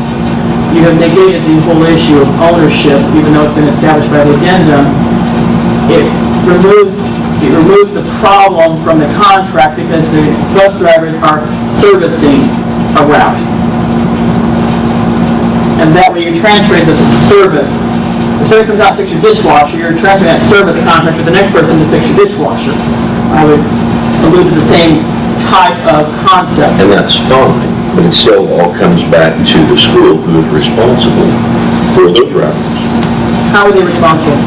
you have negated the whole issue of ownership, even though it's been established by the addendum. It removes the problem from the contract because the bus drivers are servicing a route. And that way you're transferring the service. If somebody comes out and fix your dishwasher, you're transferring that service contract to the next person to fix your dishwasher. I would allude to the same type of concept. And that's fine, but it still all comes back to the school who is responsible for those routes. How are they responsible?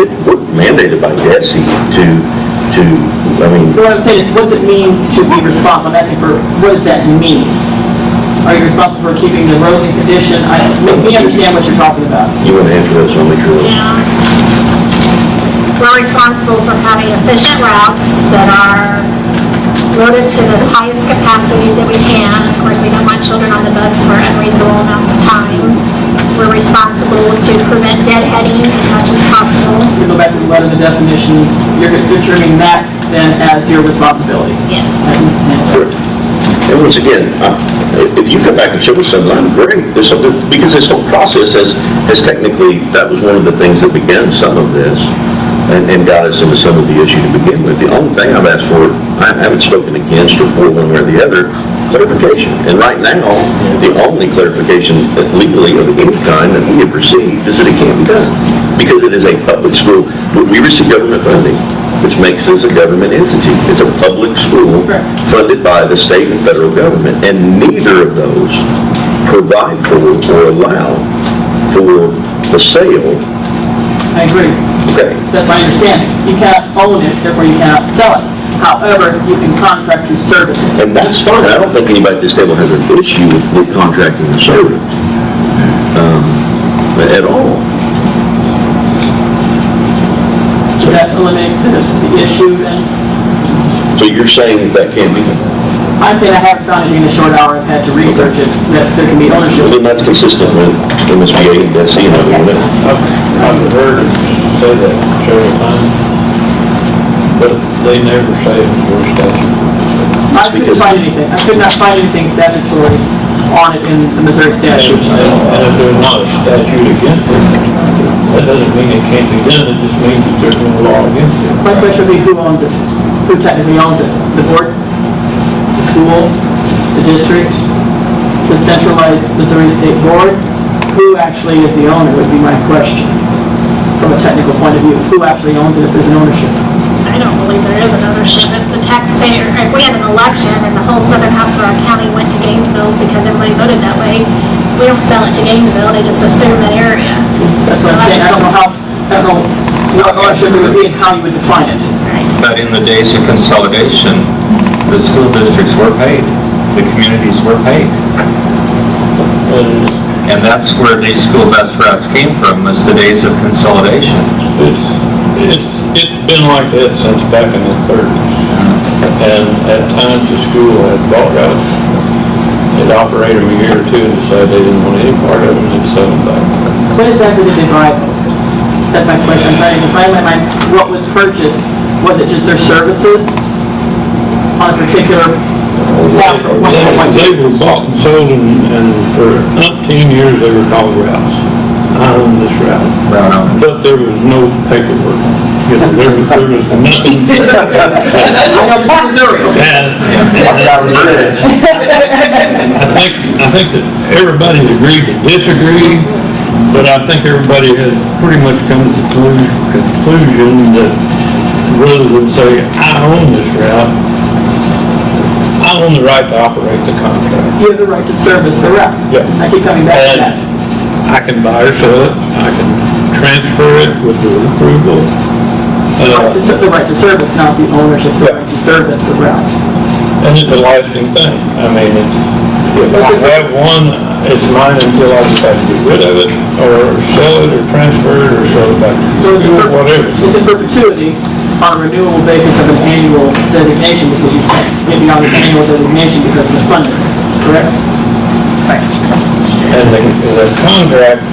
It was mandated by DESE What I'm saying is, what does it mean to be responsible? I'm asking for, what does that mean? Are you responsible for keeping the roads in condition? Make me understand what you're talking about. You want to answer that, so I'll make sure. Yeah. We're responsible for having efficient routes that are loaded to the highest capacity that we can. Of course, we don't want children on the bus for unreasonable amounts of time. We're responsible to prevent deadheading as much as possible. To go back to the letter of the definition, you're determining that then as your responsibility. Yes. And once again, if you come back and show us something, I'm great. Because this whole process has technically, that was one of the things that began some of this and got us into some of the issue to begin with. The only thing I've asked for, I haven't spoken against or for one way or the other, clarification. And right now, the only clarification that legally of any kind that we have received is that it can't be done. Because it is a public school. We receive government funding, which makes this a government entity. It's a public school funded by the state and federal government, and neither of those provide for or allow for the sale I agree. Okay. That's my understanding. You cannot own it, therefore you cannot sell it. However, you can contract to service it. And that's fine, I don't think anybody at this table has an issue with contracting the service, at all. Does that eliminate the issue then? So you're saying that can't be done? I'm saying I haven't found anything in a short hour. I've had to research it, that there can be ownership. Then that's consistent with MSBA and DESI and everything. I've heard it say that several times, but they never say it's your statute. I couldn't find anything. I could not find anything statutory on it in the Missouri statute. And if there's not a statute against it, that doesn't mean it can't be done, it just means that there's no law against it. My question would be, who owns it? Who technically owns it? The board? The school? The district? The centralized Missouri State Board? Who actually is the owner would be my question. From a technical point of view, who actually owns it if there's an ownership? I don't believe there is an ownership. If the taxpayer, if we had an election and the whole southern half of our county went to Gainesville because everybody voted that way, we don't sell it to Gainesville, they just assume that area. That's what I'm saying. I don't know what ownership it would be and how you would define it. But in the days of consolidation, the school districts were paid, the communities were paid. And that's where these school bus routes came from, was the days of consolidation. It's been like that since back in the 30s. And at times the school had bought routes, they'd operate them a year or two and decide they didn't want any part of them and sell them back. What exactly did they buy? That's my question. I'm trying to find my mind. What was purchased? Was it just their services on a particular They were bought and sold and for umpteen years they were called routes. I own this route. But there was no paperwork. You know, there was nothing. I think that everybody's agreed to disagree, but I think everybody has pretty much come to the conclusion that rather than say, I own this route, I own the right to operate the contract. You have the right to service the route. Yeah. I keep coming back to that. I can buy or sell it, I can transfer it with the approval. The right to service, not the ownership, the right to service the route. And it's a lasting thing. I mean, if I have one, it's mine until I decide to get rid of it, or sell it, or transfer it, or sell it back to the school, whatever. It's in perpetuity on a renewal basis of an annual designation, because you can't get beyond the annual designation because of the funding, correct? Right. And the contract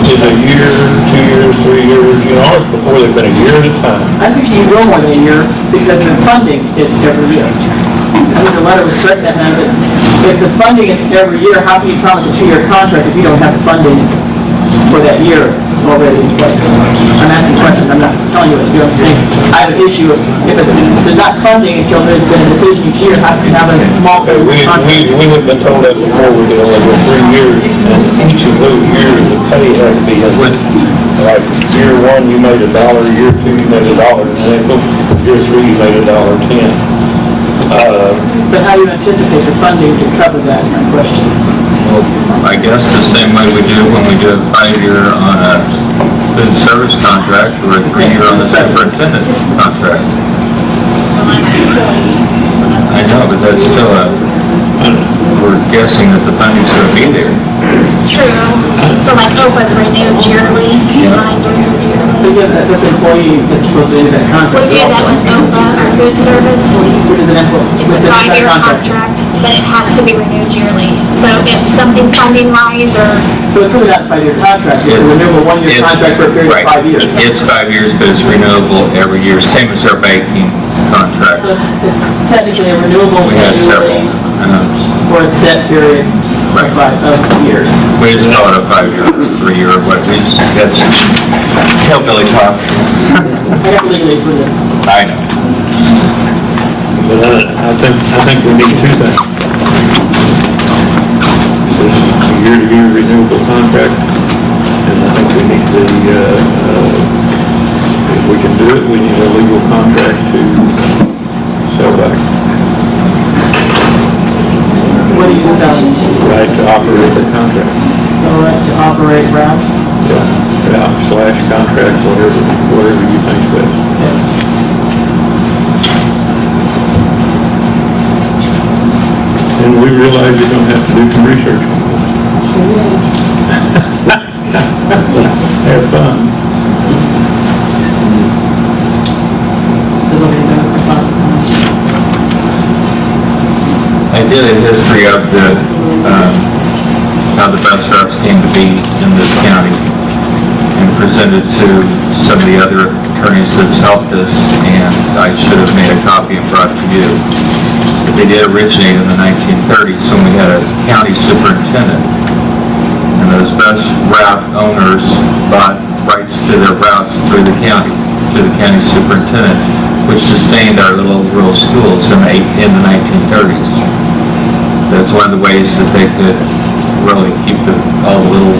is a year, 2 years, 3 years, you know, ours before they've been a year at a time. I think you go more than a year because the funding is every year. I think the letter was correct that man, but if the funding is every year, how can you promise a 2-year contract if you don't have the funding for that year already in place? I'm asking questions, I'm not telling you what to do, I'm saying I have an issue if there's not funding until there's been a decision each year, how can you have a multi-year contract? We have been told that before, we did only go 3 years, and each of those years, the pay had to be in. Like, year 1, you made $1, year 2, you made $1, and then year 3, you made $1.10. But how do you anticipate the funding to cover that, is my question? I guess the same way we do when we do a 5-year on a food service contract or a 3-year on the superintendent contract. I know, but that's still we're guessing that the funding's going to be there. True. So like OPA's renewed yearly, mine's renewed yearly. But yeah, that's the employee that's supposed to end that contract. We do that with OPA, our food service. Which is an employee. It's a 5-year contract, but it has to be renewed yearly. So if something funding wise or So it's really not a 5-year contract, it's a renewable 1-year contract for a period of 5 years. It's 5 years, but it's renewable every year, same as our banking contract. So it's technically a renewable We have several. annually for a set period of years. We just call it a 5-year, 3-year, or what, that's hillbilly talk. I got legally for the I know. But I think we need 2 things. There's a year-to-year renewable contract, and I think we need if we can do it, we need a legal contract to sell back. What are you selling? Right to operate the contract. No right to operate routes? slash contract, whatever you think's best. And we realize you're gonna have to do some research on this. Have fun. I did a history of how the bus routes came to be in this county and presented to some of the other attorneys that's helped us, and I should have made a copy and brought to you. But they did originate in the 1930s when we had a county superintendent, and those bus route owners bought rights to their routes through the county, to the county superintendent, which sustained our little rural schools in the 1930s. That's one of the ways that they could really keep all the little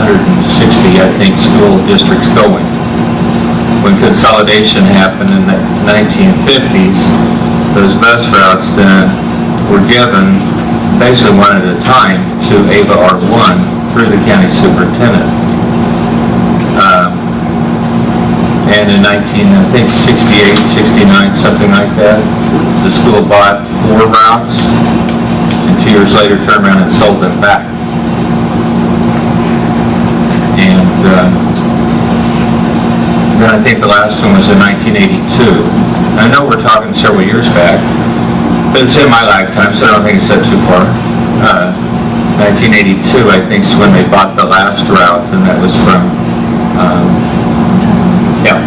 160, I think, school districts going. When consolidation happened in the 1950s, those bus routes then were given basically one at a time to AVA R1 through the county superintendent. And in 1968, 69, something like that, the school bought 4 routes, and 2 years later turned around and sold them back. And then I think the last one was in 1982. I know we're talking several years back, but it's in my lifetime, so I don't think it's that too far. 1982, I think, is when they bought the last route, and that was from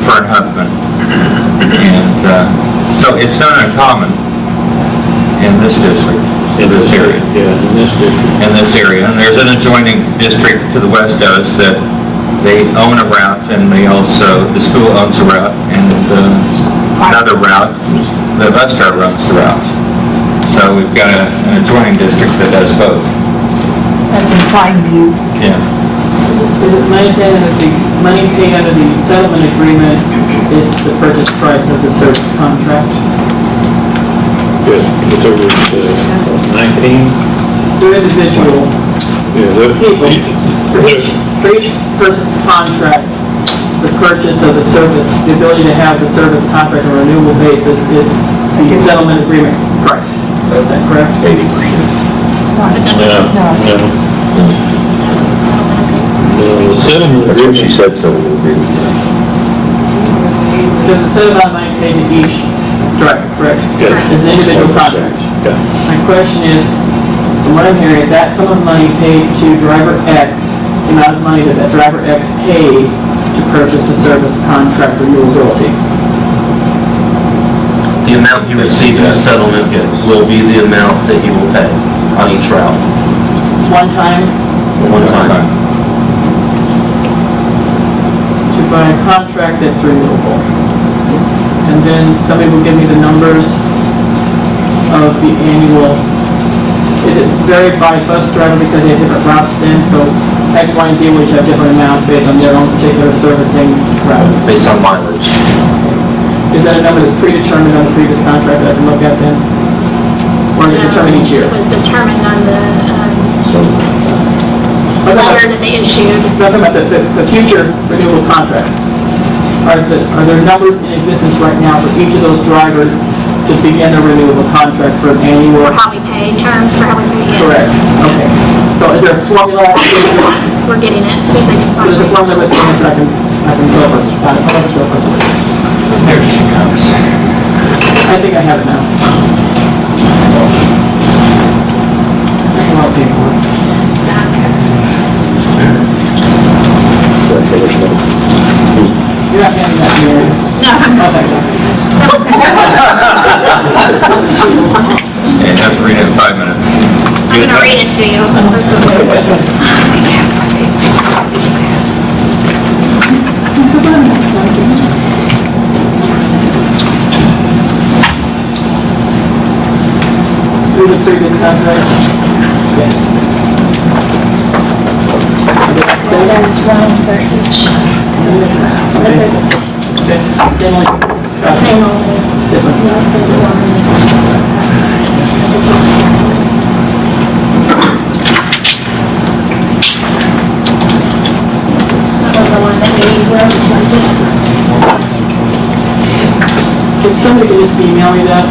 Fern Huffman. And so it's not uncommon in this district, in this area. Yeah, in this district. In this area. And there's an adjoining district to the west of us that they own a route, and they also, the school owns a route, and another route, the bus driver runs the route. So we've got an adjoining district that does both. That's in Plainview. Yeah. Is it my understanding that the money paid under the settlement agreement is the purchase price of the service contract? Good. It's over 19. They're individual Yeah, people. For each person's contract, the purchase of the service, the ability to have the service contract on a renewable basis is the settlement agreement price. Is that correct? 80%. The settlement That's what she agreement, said, so we'll agree with that. There's a set amount of money paid to each driver, correct? Yeah. It's an individual contract. yeah. My question is, from what I'm hearing, is that sum of money paid to driver X, the amount of money that that driver X pays to purchase the service contract renewability? The amount he received in the settlement will be the amount that he will pay on each route. One time One time. to buy a contract that's renewable. And then somebody will give me the numbers of the annual. Is it varied by bus driver because they have different routes then? So X, Y, and Z will each have different amounts based on their own particular servicing route. Based on mileage. Is that a number that's predetermined on the previous contract that I can look at then? Or is it determined each year? It was determined on the letter that they issued. Talking about the future renewable contracts. Are there numbers in existence right now for each of those drivers to begin a renewable contract for an annual? How we pay, terms for how we pay, yes. Correct. Okay. Yes. So is there a formula? We're getting it, as soon as I can So find there's a it. formula that I can go over. There she comes. I think I have it now. I'll pay for it. You're not handing that to me, are you? No, I'm not. Okay. Yeah, you have to read it in 5 minutes. I'm gonna read it to you. That's okay. Through the previous contract? So there's one for each. Same only. Different. This one is, this is. If somebody could just email me that,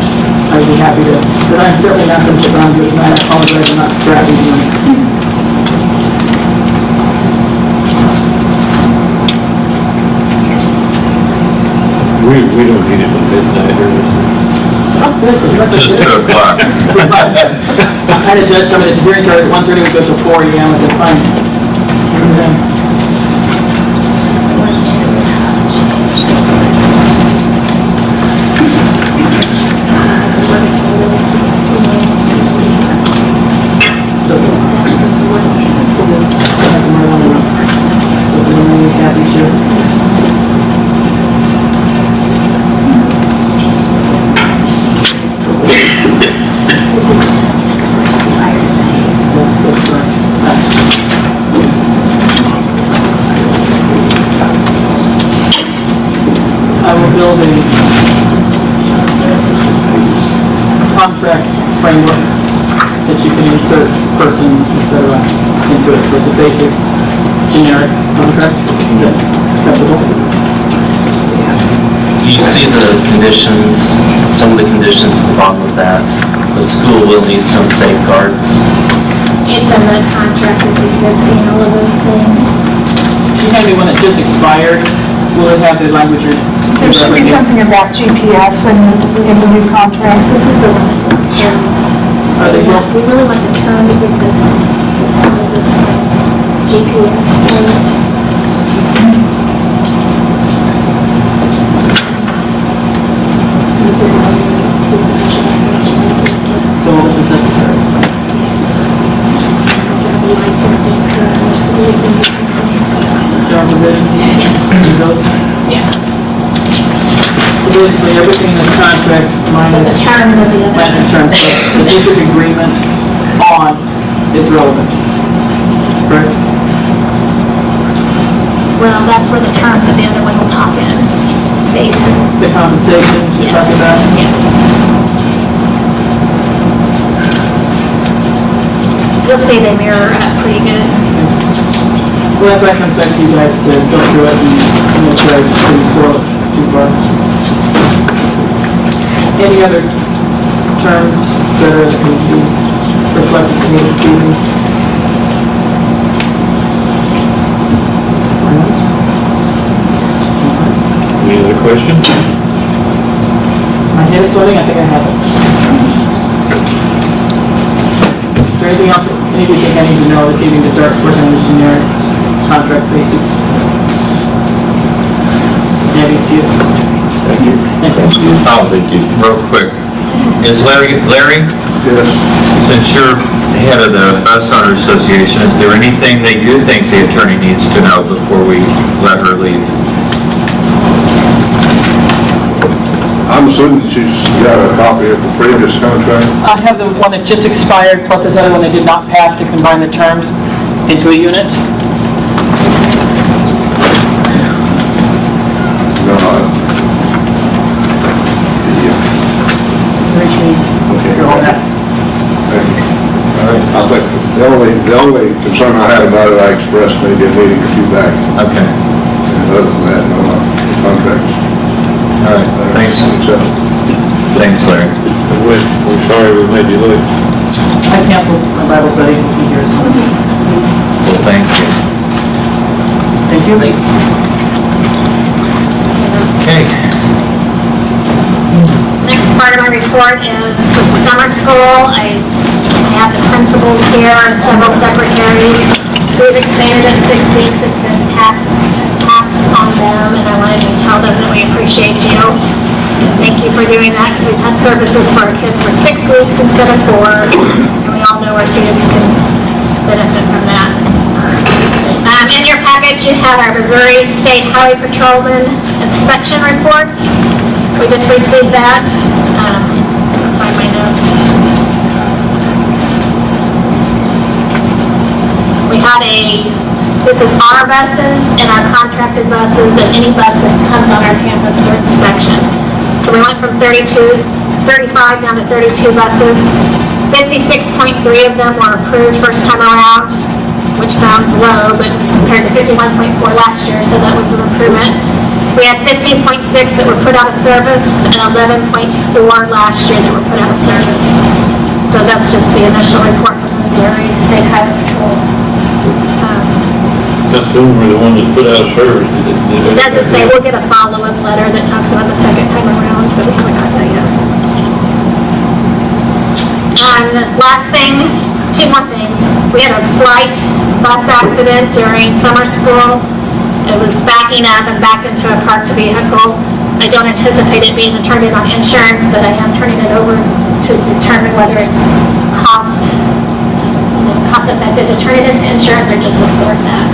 I'd be happy to, but I'm certainly not going to sit down and do it tonight. I apologize, I'm not grabbing you. We don't need it at midnight or anything. Just 2 o'clock. I had a judge tell me this hearing started at 1:30, we go till 4 AM, I said, fine. I will build a contract framework that you can insert person, et cetera, into it. So it's a basic, generic contract. Is that acceptable? You see the conditions, some of the conditions at the bottom of that. The school will need some safeguards. It's in the contract with the existing, all of those things. You had me one that just expired. Will it have the language or? There should be something about GPS in the new contract. This is the one with the terms. Are they both? We really want the terms of this some of this ones. GPS terms. This is all So all this is necessary. yes. There's a licensing code. There are provisions? Yeah. So basically, everything in the contract But the minus terms of the other. minus terms, so the district agreement on is relevant. Correct? Well, that's where the terms of the other one will pop in. Basin. The compensation you talked Yes, about? yes. You'll see they mirror up pretty good. Well, if that comes back to you guys to go through it and make sure I didn't spoil it too far. Any other terms that are that can be reflected to me this evening? Any other questions? My head is swimming, I think I have it. Is there anything else that any of you think I need to know this evening to start working on the generic contract basis? Any excuse? Thank you. Oh, thank you. Real quick. Is Larry, Yes. since you're head of the Bus Owner Association, is there anything that you think the attorney needs to know before we let her leave? I'm assuming she's got a copy of the previous contract. I have the one that just expired, plus this other one that did not pass to combine the terms into a unit. No, Okay. All that. thank you. I think the only concern I had about it, I expressed maybe a meeting or two back. Okay. And other than that, no, contracts. All right. Thanks. Thanks, Larry. We're sorry we made you late. I canceled my Bible studies a few years. Well, thank you. Thank you. Thanks. Okay. Next part of my report is the summer school. I have the principals here and several secretaries. We've expanded it 6 weeks. It's been a tax on them, and I wanted to tell them that we appreciate you. Thank you for doing that, because we've had services for our kids for 6 weeks instead of 4, and we all know our students can benefit from that. In your package, you have our Missouri State Highway Patrolman inspection report. We just received that. Find my notes. We have this is our buses and our contracted buses and any bus that comes on our campus for inspection. So we went from 35 down to 32 buses. 56.3 of them were approved first time around, which sounds low, but it's compared to 51.4 last year, so that was an improvement. We had 15.6 that were put out of service and 11.4 last year that were put out of service. So that's just the initial report from Missouri State Highway Patrol. That's the one that put out of service. It doesn't say, we'll get a follow-up letter that talks about the second time around, but we haven't got that yet. And last thing, two more things. We had a slight bus accident during summer school. It was backing up and backed into a parked vehicle. I don't anticipate it being turned in on insurance, but I am turning it over to determine whether it's cost effective to turn it into insurance or just support that.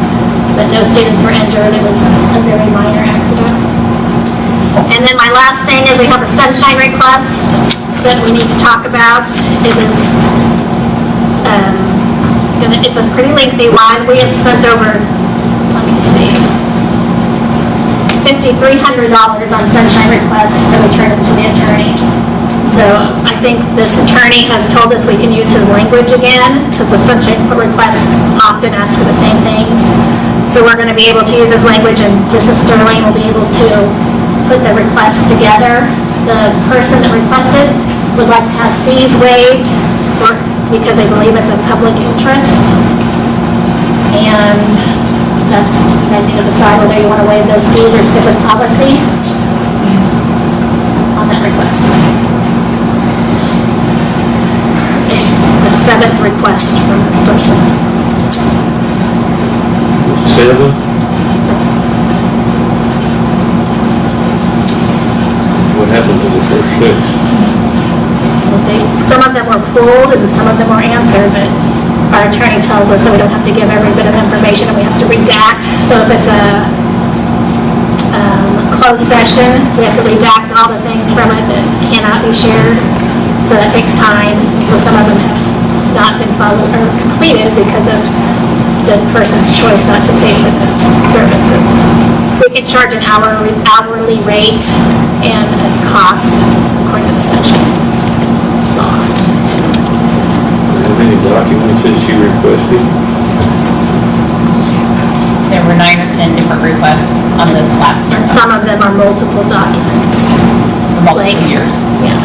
But no students were injured. It was a very minor accident. And then my last thing is we have a sunshine request that we need to talk about. It is, it's a pretty lengthy one. We have spent over, let me see, $5,300 on sunshine requests that we turned to the attorney. So I think this attorney has told us we can use his language again because the sunshine requests often ask for the same things. So we're going to be able to use his language, and Mrs. Sterling will be able to put the request together. The person that requested would like to have fees waived because they believe it's a public interest. And that's, you guys need to decide whether you want to waive those fees or stick with policy on that request. It's the 7th request from this person. 7? What happened to the first 6? Some of them were pulled and some of them were answered, but our attorney tells us that we don't have to give every bit of information and we have to redact. So if it's a closed session, we have to redact all the things from it that cannot be shared. So that takes time. So some of them have not been followed or completed because of the person's choice not to pay for the services. We can charge an hourly rate and a cost according to the sunshine law. How many documents did she requested? There were 9 or 10 different requests on this last year. Some of them are multiple documents. Multiple years. Yeah.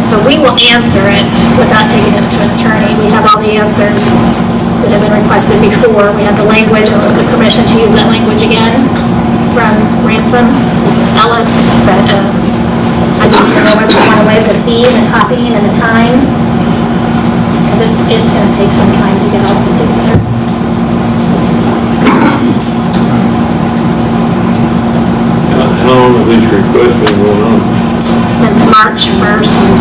So we will answer it without taking it to an attorney. We have all the answers that have been requested before. We have the language and the permission to use that language again from Ransom Ellis. But I just don't know whether you want to waive the fee and the copying and the time, because it's going to take some time to get all put together. How long has this request been going on? Since March 1st.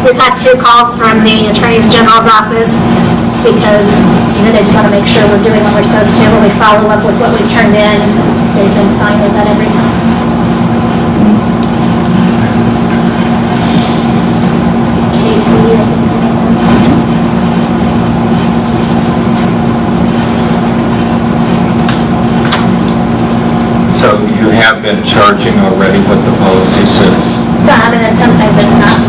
We've had 2 calls from the Attorney General's office because, they just want to make sure we're doing what we're supposed to when we follow up with what we've turned in. They've been fine with that every time. Casey, I think doing this. So you have been charging already what the policy says? Some, and then sometimes it's not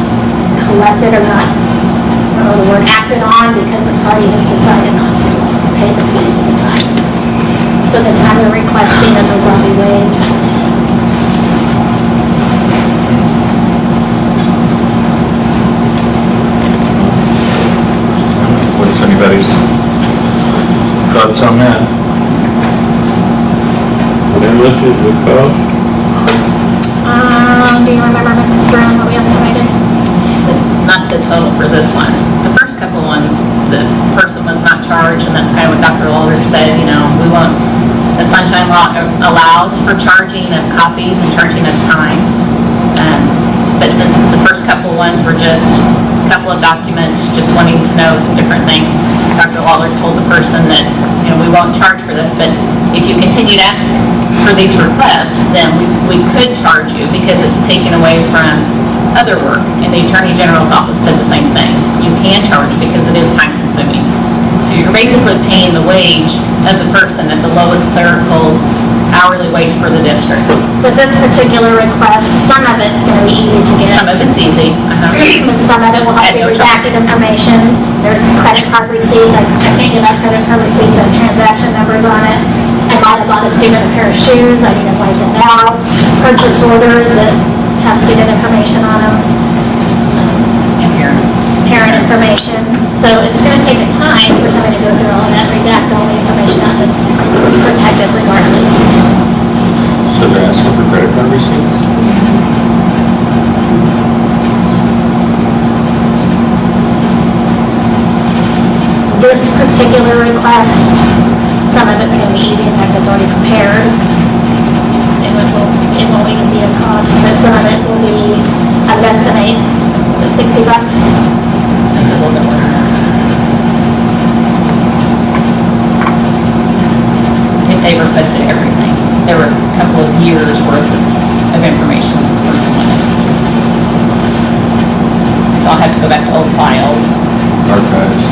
collected or not, I don't know the word, acted on because the party has decided not to pay the fees at the time. So this time we're requesting that those all be waived. What's anybody's thoughts on that? How much is the cost? Do you remember, Mrs. Brown, what we estimated? Not the total for this one. The first couple ones, the person was not charged, and that's kind of what Dr. Lawler said, we won't, the sunshine law allows for charging of copies and charging of time. But since the first couple ones were just a couple of documents, just wanting to know some different things, Dr. Lawler told the person that, we won't charge for this, but if you continue to ask for these requests, then we could charge you because it's taken away from other work. And the Attorney General's office said the same thing. You can charge because it is time consuming. So you're basically paying the wage of the person at the lowest clerical hourly wage for the district. With this particular request, some of it's gonna be easy to get. Some of it's easy. And some of it will have to be redacted information. There's credit card receipts, I can't get that credit card receipts and transaction numbers on it. I might have bought a student a pair of shoes, I need to wipe them out. Purchase orders that have student information on them. Parent information. So it's gonna take a time for somebody to go through all that, redact all the information out that it's protected regardless. So they're asking for credit card receipts? This particular request, some of it's going to be easy, in fact, it's already prepared. It won't even be a cost, but some of it will be, I would estimate, $60. A little bit more than that. If they requested everything, there were a couple of years worth of information that's worth of money. So I'll have to go back to old files. Archives.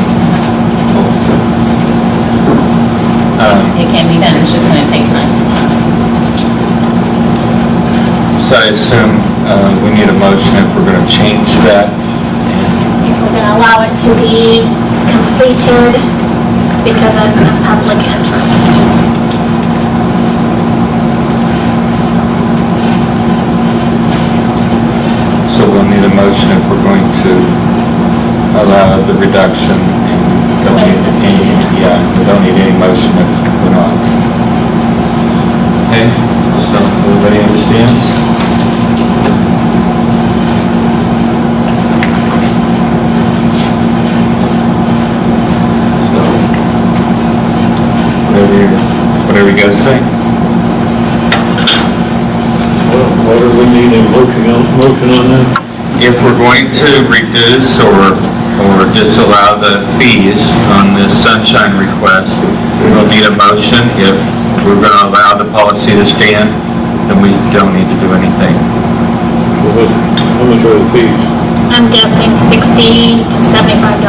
It can be done, it's just gonna take time. So I assume we need a motion if we're going to change that. If we're going to allow it to be completed because it's in public interest. So we'll need a motion if we're going to allow the reduction and don't need any, we don't need any motion if we're not. Okay, so everybody understands? So, whatever you guys think. What do we need a motion on that? If we're going to reduce or disallow the fees on this sunshine request, we'll need a motion. If we're going to allow the policy to stand, then we don't need to do anything. How much are the fees? I'm guessing $60 to $75.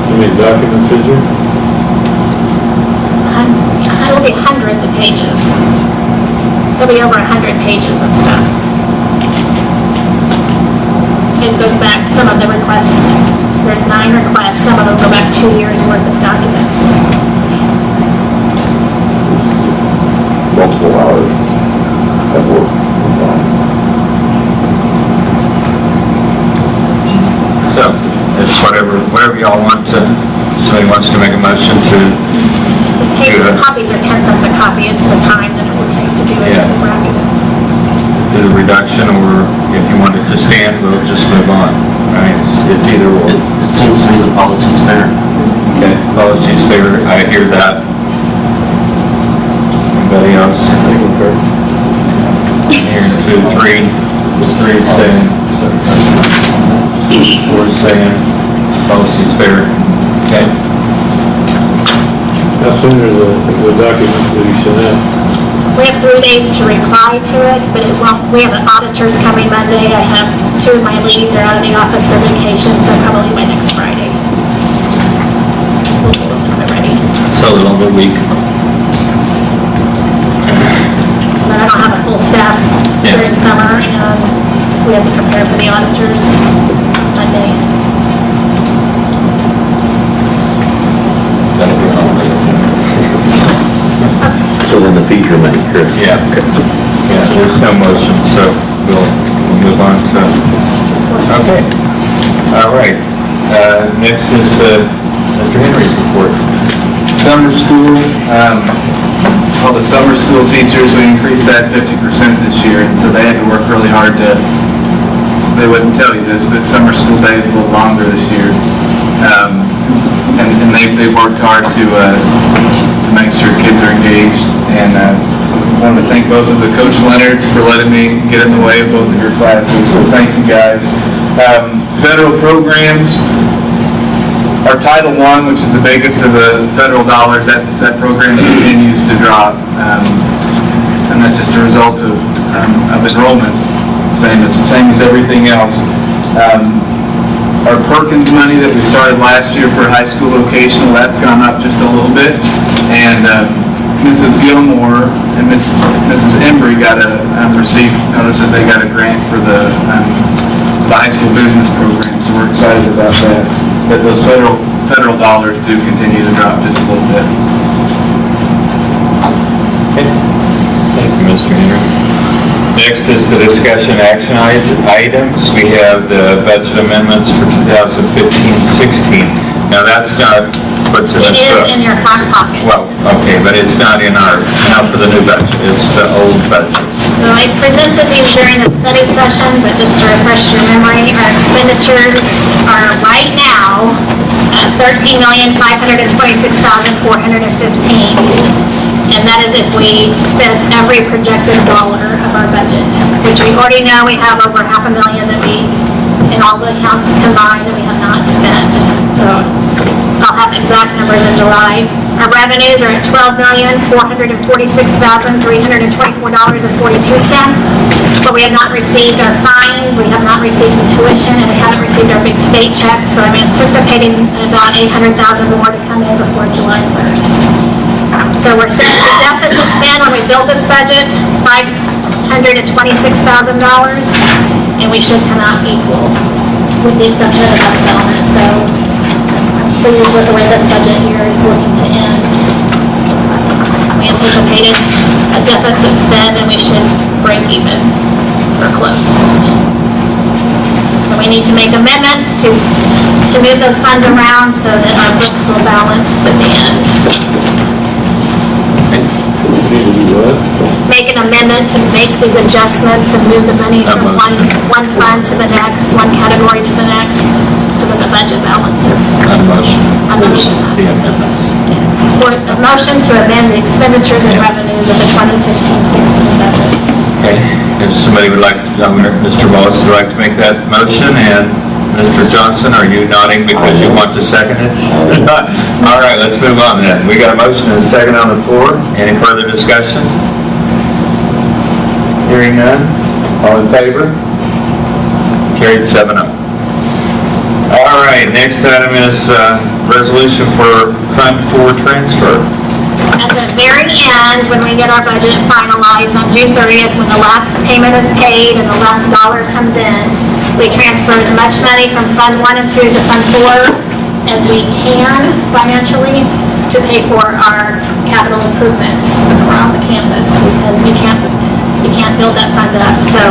How many documents is there? It'll be hundreds of pages. There'll be over 100 pages of stuff. It goes back, some of the requests, there's 9 requests, some of them go back 2 years worth of documents. Multiple hours of work. So it's whatever y'all want to, somebody wants to make a motion to The copies are 10 cents a copy, it's the time that it will take to do it. Yeah. do the reduction, or if you want it to stand, we'll just move on. Right? It's either or. It seems to me the policy's fair. Okay, policy's fair, I hear that. Anybody else? Here, 2, 3. 3 is saying. 4 is saying policy's fair. Okay. How soon are the documents to be sent out? We have 3 days to reply to it, but it won't, we have auditors coming Monday. I have 2 of my leads are out of the office for vacation, so probably by next Friday. We'll have it ready. So another week. But I don't have a full staff during summer, and we have to prepare for the auditors Monday. That'll be on later. So then the fees remain, correct? Yeah. Yeah, there's no motion, so we'll move on to, okay. All right. Next is Mr. Henry's report. Summer school, all the summer school teachers, we increased that 50% this year, and so they had to work really hard to, they wouldn't tell you this, but summer school day is a little longer this year. And they've worked hard to make sure kids are engaged, and I want to thank both of the Coach Leonards for letting me get in the way of both of your classes, so thank you guys. Federal programs, our Title I, which is the biggest of the federal dollars, that program continues to drop, and that's just a result of enrollment, same as everything else. Our Perkins money that we started last year for high school vocational, that's gone up just a little bit. And Mrs. Gilmore and Mrs. Embry received notice that they got a grant for the high school business program, so we're excited about that. But those federal dollars do continue to drop just a little bit. Thank you, Mr. Henry. Next is the discussion action items. We have the budget amendments for 2015-16. Now, that's not what's in It this. is in your back pocket. Well, okay, but it's not in our, now for the new budget, it's the old budget. So I presented these during the study session, but just to refresh your memory, our expenditures are right now at $13,526,415. And that is if we spent every projected dollar of our budget, which we already know we have over $500,000 that we, in all the accounts combined, that we have not spent. So I'll have exact numbers in July. Our revenues are at $12,446,324.42. But we have not received our fines, we have not received some tuition, and we haven't received our big state checks. So I'm anticipating about $800,000 more to come in before July 1st. So we're set to deficit spend when we build this budget, $526,000, and we should come out equal, with the exception of the bus settlement. So I'm pleased with the way this budget year is looking to end. We anticipated a deficit spend, and we should break even or close. So we need to make amendments to move those funds around so that our books will balance at the end. Make an amendment to make these adjustments and move the money from one fund to the next, one category to the next, so that the budget balances. Not a motion. A motion. The amendment. Yes. For a motion to amend the expenditures and revenues of the 2015-16 budget. Okay, if somebody would like, Mr. Wallace would like to make that motion, and Mr. Johnson, are you nodding because you want to second it? All right, let's move on then. We got a motion and a second on the floor. Any further discussion? Hearing none. All in favor? Carried 7-0. All right, next item is resolution for Fund 4 transfer. At the very end, when we get our budget finalized on June 30th, when the last payment is paid and the last dollar comes in, we transfer as much money from Fund 1 and 2 to Fund 4 as we can financially to pay for our capital improvements around the campus, because you can't build that fund up. So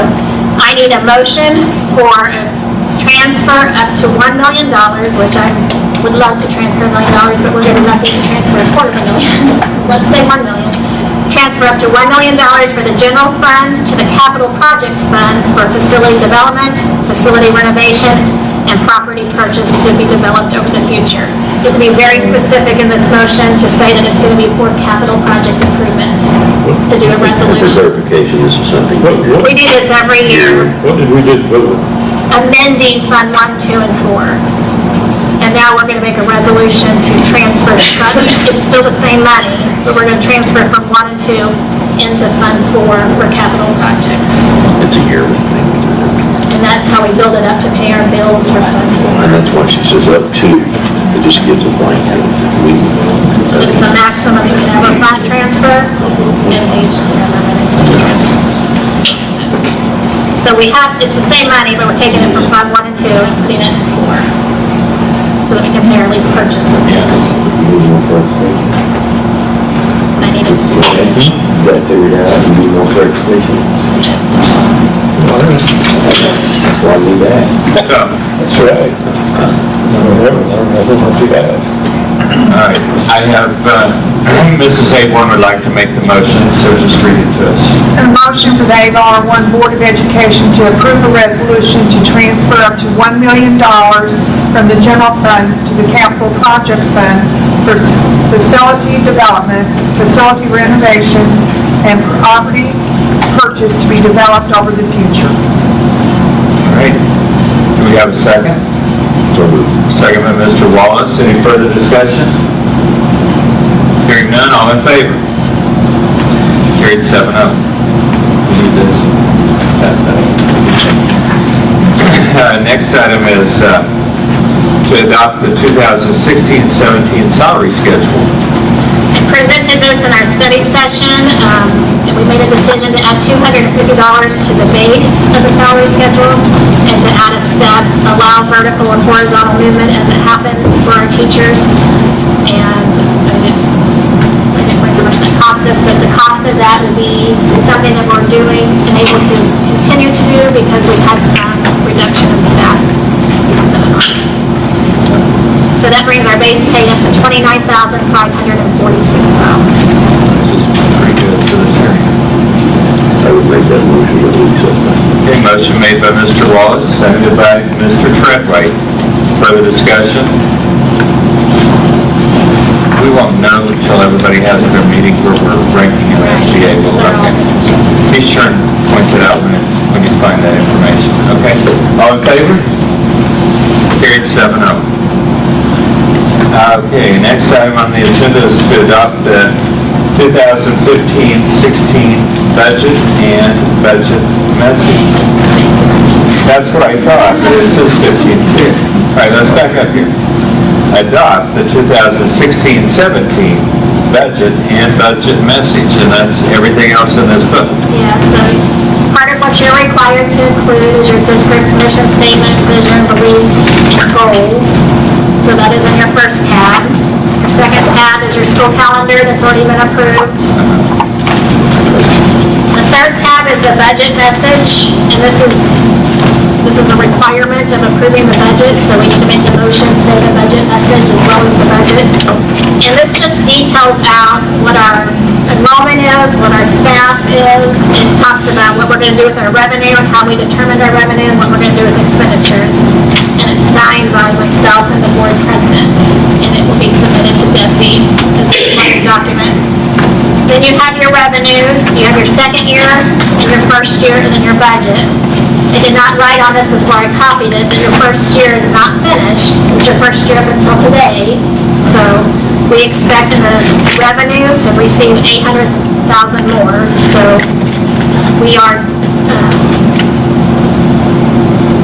I need a motion for a transfer up to $1 million, which I would love to transfer $1 million, but we're going to not get to transfer $250,000. Let's say $1 million. Transfer up to $1 million for the general fund to the capital projects funds for facility development, facility renovation, and property purchase to be developed over the future. You have to be very specific in this motion to say that it's going to be for capital project improvements, to do a For resolution. clarification, this is something. We do this every year, What did we just vote? amending Fund 1, 2, and 4. And now we're going to make a resolution to transfer the fund. It's still the same money, but we're going to transfer from 1 and 2 into Fund 4 for capital projects. It's a yearly thing. And that's how we build it up to pay our bills for Fund 4. And that's why she says up to. It just gives a blank. It's the maximum you can ever fund transfer, and we never transfer. So we have, it's the same money, but we're taking it from Fund 1 and 2 and putting it in 4, so that we can pay our lease purchases. I needed to see it. That figured out, you need more clarification. That's why I need to ask. That's right. All right, I have, Mrs. Aborn would like to make the motion, so just read it to us. A motion for the Avon 1 Board of Education to approve a resolution to transfer up to $1 million from the general fund to the capital projects fund for facility development, facility renovation, and property purchase to be developed over the future. All right, do we have a second? Second by Mr. Wallace. Any further discussion? Hearing none, all in favor? Carried 7-0. We need this. Pass that. Next item is to adopt the 2016-17 salary schedule. I presented this in our study session, and we made a decision to add $250 to the base of the salary schedule, and to add a step, allow vertical and horizontal movement as it happens for our teachers. And I didn't write how much that cost us, but the cost of that would be something that we're doing and able to continue to do because we had some reduction in staff. So that brings our base pay up to $29,546. Pretty good for this area. I would make that motion that we accept that. Okay, motion made by Mr. Wallace, seconded by Mr. Treadway. Further discussion? We won't know until everybody has their meeting where we're ranking our SCA. Be sure and point it out when you find that information. Okay, all in favor? Carried 7-0. Okay, next item on the agenda is to adopt the 2015-16 budget and budget message. That's what I thought, but it says 15-16. All right, let's back up here. Adopt the 2016-17 budget and budget message, and that's everything else in this book. Yeah, so part of what you're required to include is your district's mission statement, vision, beliefs, and goals. So that is in your first tab. Your second tab is your school calendar that's already been approved. The third tab is the budget message, and this is a requirement of approving the budget, so we need to make the motion say the budget message as well as the budget. And this just details out what our enrollment is, what our staff is, and talks about what we're going to do with our revenue and how we determined our revenue and what we're going to do with expenditures. And it's signed by myself and the board president, and it will be submitted to DESE as a required document. Then you have your revenues, you have your second year, and your first year, and then your budget. I did not write on this before I copied it, that your first year is not finished. It's your first year up until today. So we expect in the revenue to receive $800,000 more. So we are,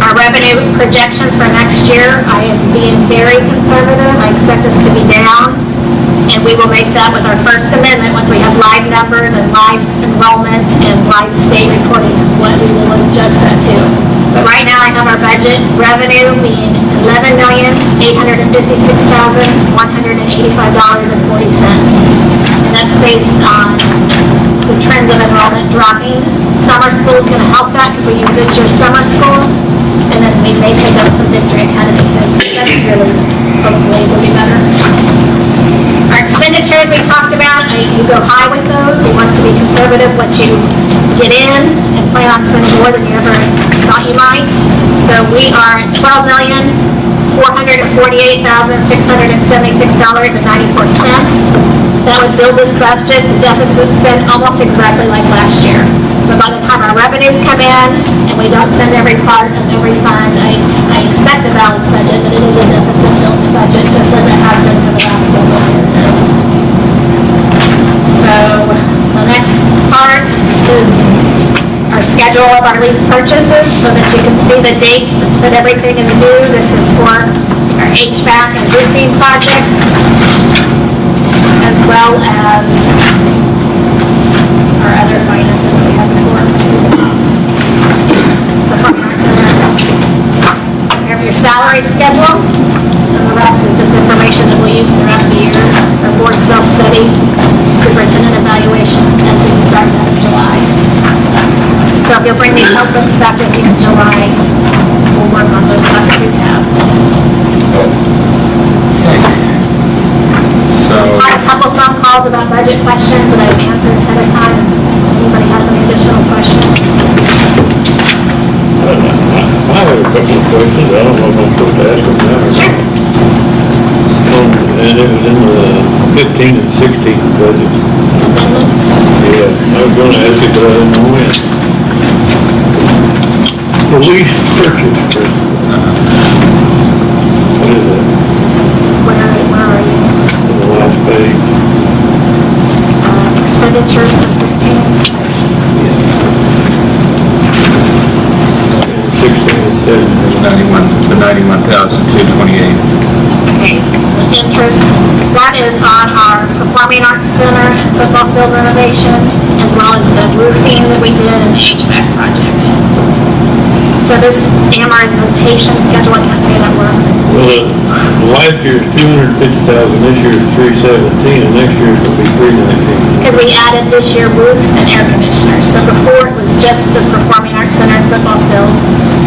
our revenue projections for next year, I am being very conservative. I expect us to be down. And we will make that with our first amendment once we have live numbers and live enrollment and live state reporting, what we will adjust that to. But right now I have our budget revenue being $11,856,185.40. And that's based on the trends of enrollment dropping. Summer school is going to help that because we use this year's summer school. And then we may pick up some Victory Academy kids. That's really, hopefully, will be better. Our expenditures we talked about, you go high with those. You want to be conservative what you get in and plan on spending more than you ever thought you might. So we are at $12,448,676.94. That would build this budget to deficit spend almost exactly like last year. But by the time our revenues come in and we don't spend every part of every fund, I expect a balanced budget, but it is a deficit-built budget, just as it has been for the last several years. So the next part is our schedule of our lease purchases so that you can see the dates that everything is due. This is for our HVAC and roofing projects, as well as our other finances that we have before. You have your salary schedule, and the rest is just information that we'll use throughout the year. Our board self-study, superintendent evaluation, as we start that in July. So if you'll bring these notebooks back with you in July, we'll work on those last two tabs. I had a couple phone calls about budget questions that I've answered ahead of time. Anybody has any additional questions? I have a couple of questions. I don't know if I'm supposed to ask them now. Sure. And it was in the 15 and 16 budget. Amendments? Yeah, I was gonna ask it, but I didn't know when. Police purchase, what is that? Where are you? On the last page. Expenditures for 15. Yes. 16 and 17. 91, the $91,228. Okay, the interest, that is on our Performing Arts Center and football field renovation, as well as the roofing that we did and the HVAC project. So this amortization schedule, I can't say that word. Well, last year's 250,000, this year's 317, and next year's will be 319. Because we added this year roofs and air conditioners. So before it was just the Performing Arts Center and football field.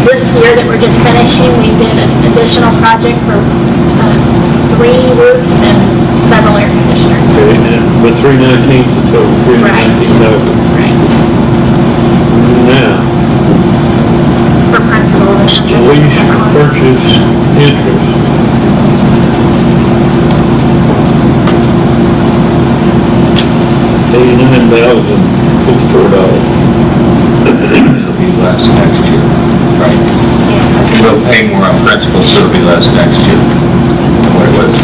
This year that we're just finishing, we did an additional project for 3 roofs and several air conditioners. Okay, but 319 is the total, 319,000. Right. Now, For principal and interest. lease purchase interest. $89,054. It'll be less next year, right? We'll pay more on principal, so it'll be less next year. What it was.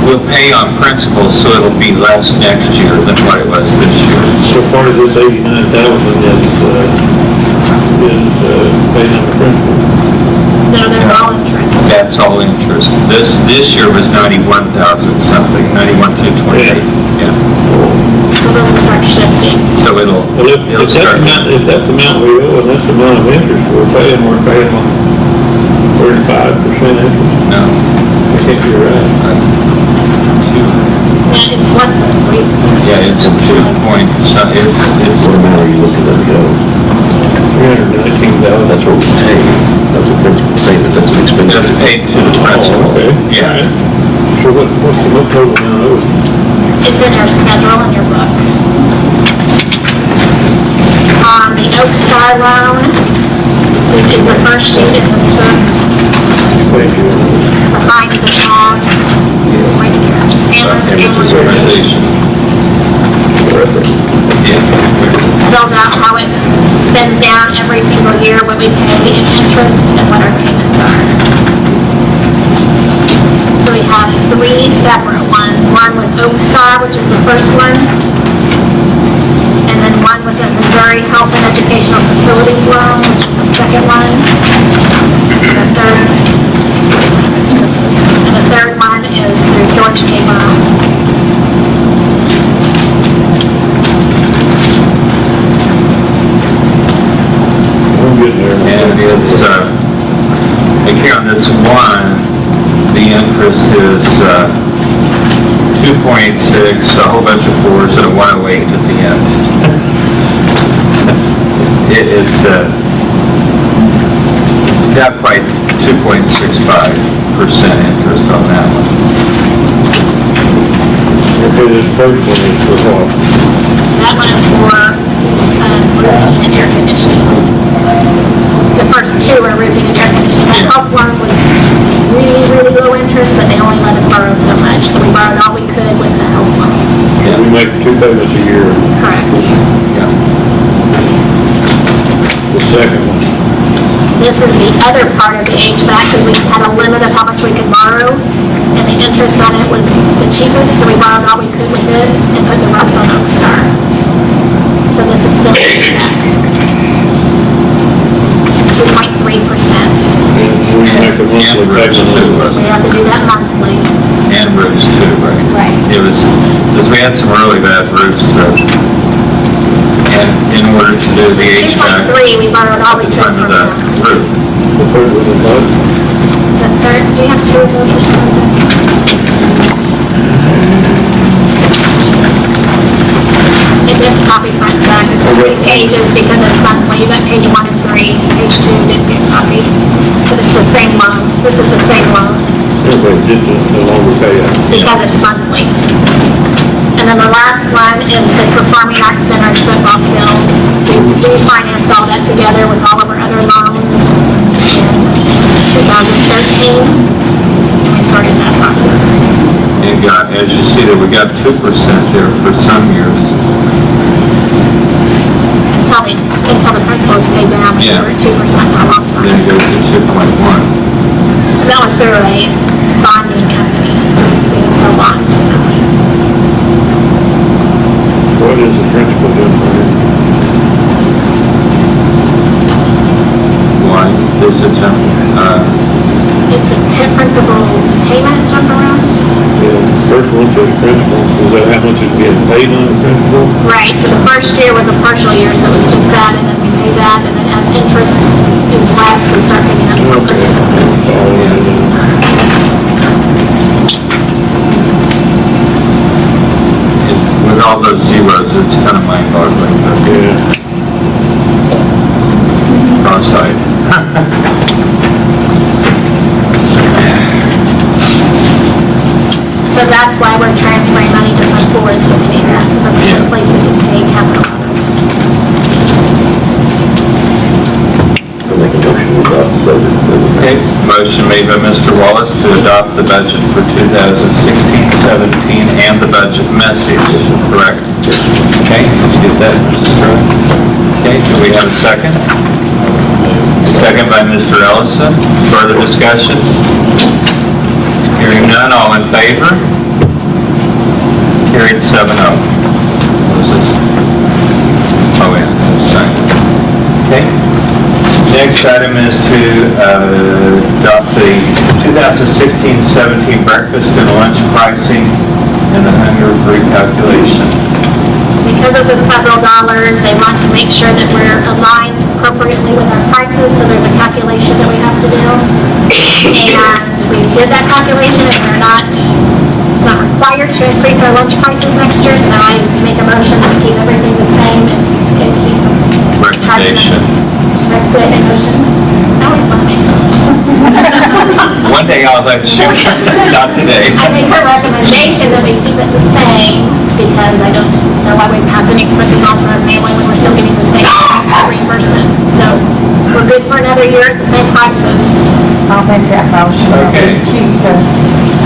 We'll pay on principal, so it'll be less next year than what it was this year. So part of this 89,000 is paid on the principal. No, that's all interest. That's all interest. This year was 91,000 something, 91,228. Yeah. So those will start shifting. So it'll Well, if start. that's the amount we owe and that's the amount of interest we're paying on 35% interest. No. I think you're right. Yeah, it's less than 3%. Yeah, it's 2 point, so it's. What amount are you looking at, go? 319,000. That's what we pay. That's what principal say, but that's an expense. That's paid to the principal. Oh, okay. Yeah. So what's the total amount owed? It's in your schedule in your book. The Oak Star loan is the first sheet in this book, Thank you. behind the log, right here. Amortization. Yeah. Spells out how it spends down every single year, what we pay in interest and what our payments are. So we have 3 separate ones, one with Oak Star, which is the first one, and then one with the Missouri Health and Educational Facilities Loan, which is the second one, and the third one is through George K. Brown. I'm getting there. And it's, like here on this one, the interest is 2.6, a whole bunch of 4s and a 108 at the end. It's not quite 2.65% interest on that one. Okay, this first one is for what? That one is for roofing and air conditioning. The first 2 are roofing and air conditioning. That health one was really, really low interest, but they only let us borrow so much. So we borrowed all we could with the health one. We make 2 payments a year. Correct. Yeah. The second one. This is the other part of the HVAC because we had a limit of how much we could borrow, and the interest on it was the cheapest, so we borrowed all we could with it and put the rest on Oak Star. So this is still HVAC. It's 2.3%. We make a monthly payment. We have to do that monthly. And roofs too, right? Right. It was, because we had some really bad roofs that, and in order to do the HVAC, 2.3, we borrowed all we could under from the them. roof. The third one is what? The third, do you have 2 of those or something? It didn't copy front and back, it's 3 pages because it's monthly. You got page 1 and 3, page 2 didn't get copied. But it's the same loan, this is the same loan Everybody did the longer payout. because it's monthly. And then the last one is the Performing Arts Center and football field. We refinanced all that together with all of our other loans in 2013, and we started that process. And got, as you see that we got 2% there for some years. Until the principal is paid down, we Yeah. were at 2% for a long time. Then it goes to 2.1. And that was through a bonding company, so we would sell bonds for them. What is the principal doing for you? Why is it, one to the principal? Is that how much is getting paid on the principal? Right, so the first year was a partial year, so it's just that, and then we pay that, and then as interest is less, we start picking up more Okay. principal. With all those zeros, it's kind of mind-boggling, but Yeah. cross-eyed. So that's why we're transferring money to Fund 4 is to pay that, because that's the Yeah. only place we can pay capital. I'll make a motion to adopt the budget. Okay, motion made by Mr. Wallace to adopt the budget for 2016-17 and the budget message, correct? Okay, did you get that, Mrs. Strode? Okay, do we have a second? Second by Mr. Ellison. Further discussion? Hearing none, all in favor? Carried 7-0. Oh, yeah, second. Okay. Next item is to adopt the 2016-17 breakfast and lunch pricing and the hunger-free calculation. Because this is federal dollars, they want to make sure that we're aligned appropriately with our prices, so there's a calculation that we have to do. And we did that calculation, and it's not required to increase our lunch prices next year, so I make a motion to keep everything the same and keep Recommendation. motion. That was funny. One day I'll let you, not today. I make a recommendation that we keep it the same, because I don't know why we pass any expenses on to our family when we're still getting the state reimbursement. So we're good for another year at the same prices. I'll make that motion. that we Okay. Keep the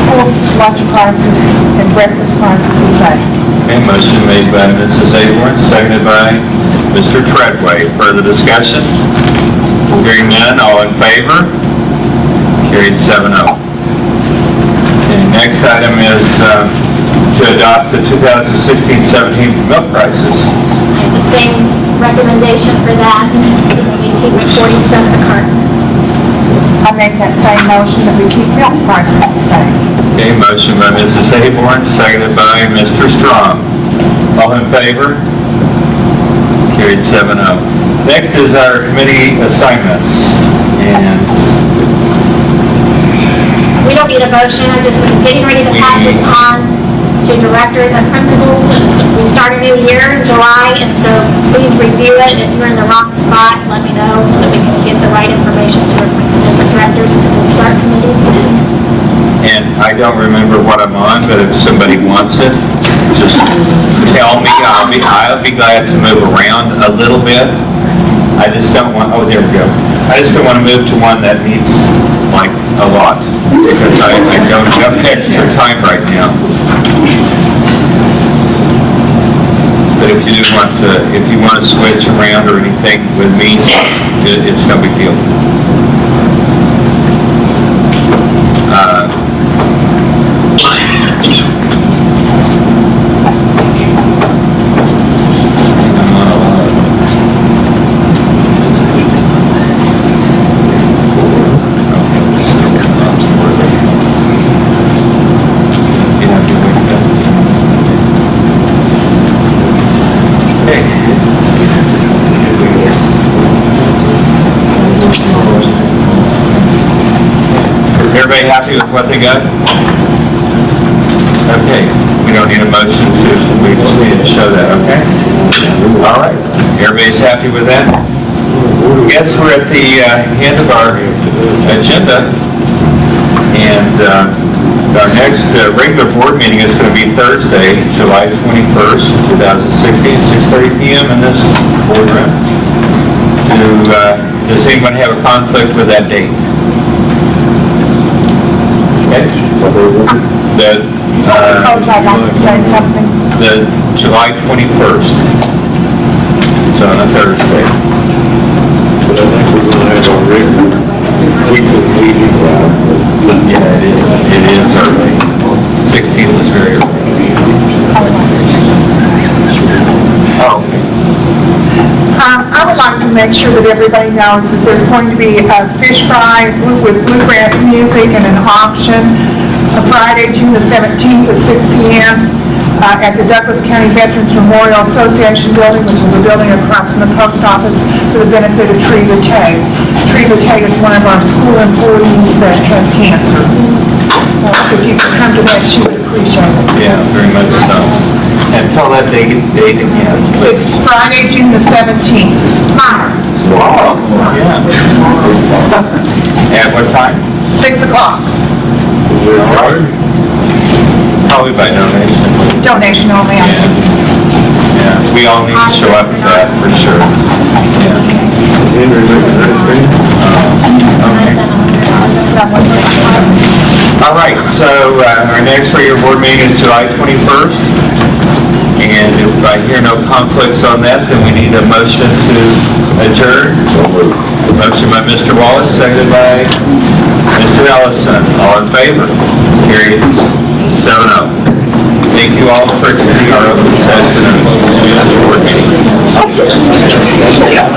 school lunch prices and breakfast prices the same. Okay, motion made by Mrs. Acorn, seconded by Mr. Treadway. Further discussion? Hearing none, all in favor? Carried 7-0. Okay, next item is to adopt the 2016-17 milk prices. I have the same recommendation for that, that we keep it 40 cents a carton. I make that same motion that we keep milk prices the same. Okay, motion by Mrs. Acorn, seconded by Mr. Strong. All in favor? Carried 7-0. Next is our committee assignments, and We don't need a motion, I'm just getting ready to pass this on to directors and principals. We start a new year in July, and so please review it. If you're in the wrong spot, let me know so that we can get the right information to our principals and directors, because we'll start committees soon. and I don't remember what I'm on, but if somebody wants it, just tell me. I'll be glad to move around a little bit. I just don't want, oh, there we go. I just don't want to move to one that needs, like, a lot, because I don't have extra time right now. But if you do want to, if you want to switch around or anything with me, it's no big deal. I'm on a lot of Everybody happy with what they got? Okay, we don't need a motion to, we just need to show that, okay? All right, everybody's happy with that? Yes, we're at the end of our agenda, and our next regular board meeting is going to be Thursday, July 21st, 2016, 6:30 p.m. in this boardroom. Does anyone have a conflict with that date? Okay. Suppose I'd like to say something. The July 21st. It's on a Thursday. But I think we're gonna have our regular weekly meeting. Yeah, it is. It is early. 16th is very early. Oh, okay. I would like to make make sure that everybody knows that there's going to be a fish fry with bluegrass music and an auction Friday, June the 17th at 6 p.m. At the Douglas County Veterans Memorial Association building, which is a building across from the post office, for the benefit of Tree Vitay. Tree Vitay is one of our school employees that has cancer. So if you could come to that, she would appreciate it. Yeah, very much so. And tell that date again. It's Friday, June the 17th. Wow. Yeah. At what time? 6 o'clock. Probably by donation. Donation only. Yeah, we all need to show up for that, for sure. All right, so our next regular board meeting is July 21st. And if I hear no conflicts on that, then we need a motion to adjourn. Motion by Mr. Wallace, seconded by Mr. Ellison. All in favor? Carried 7-0. Thank you all for attending our open session and students board meetings. Yeah.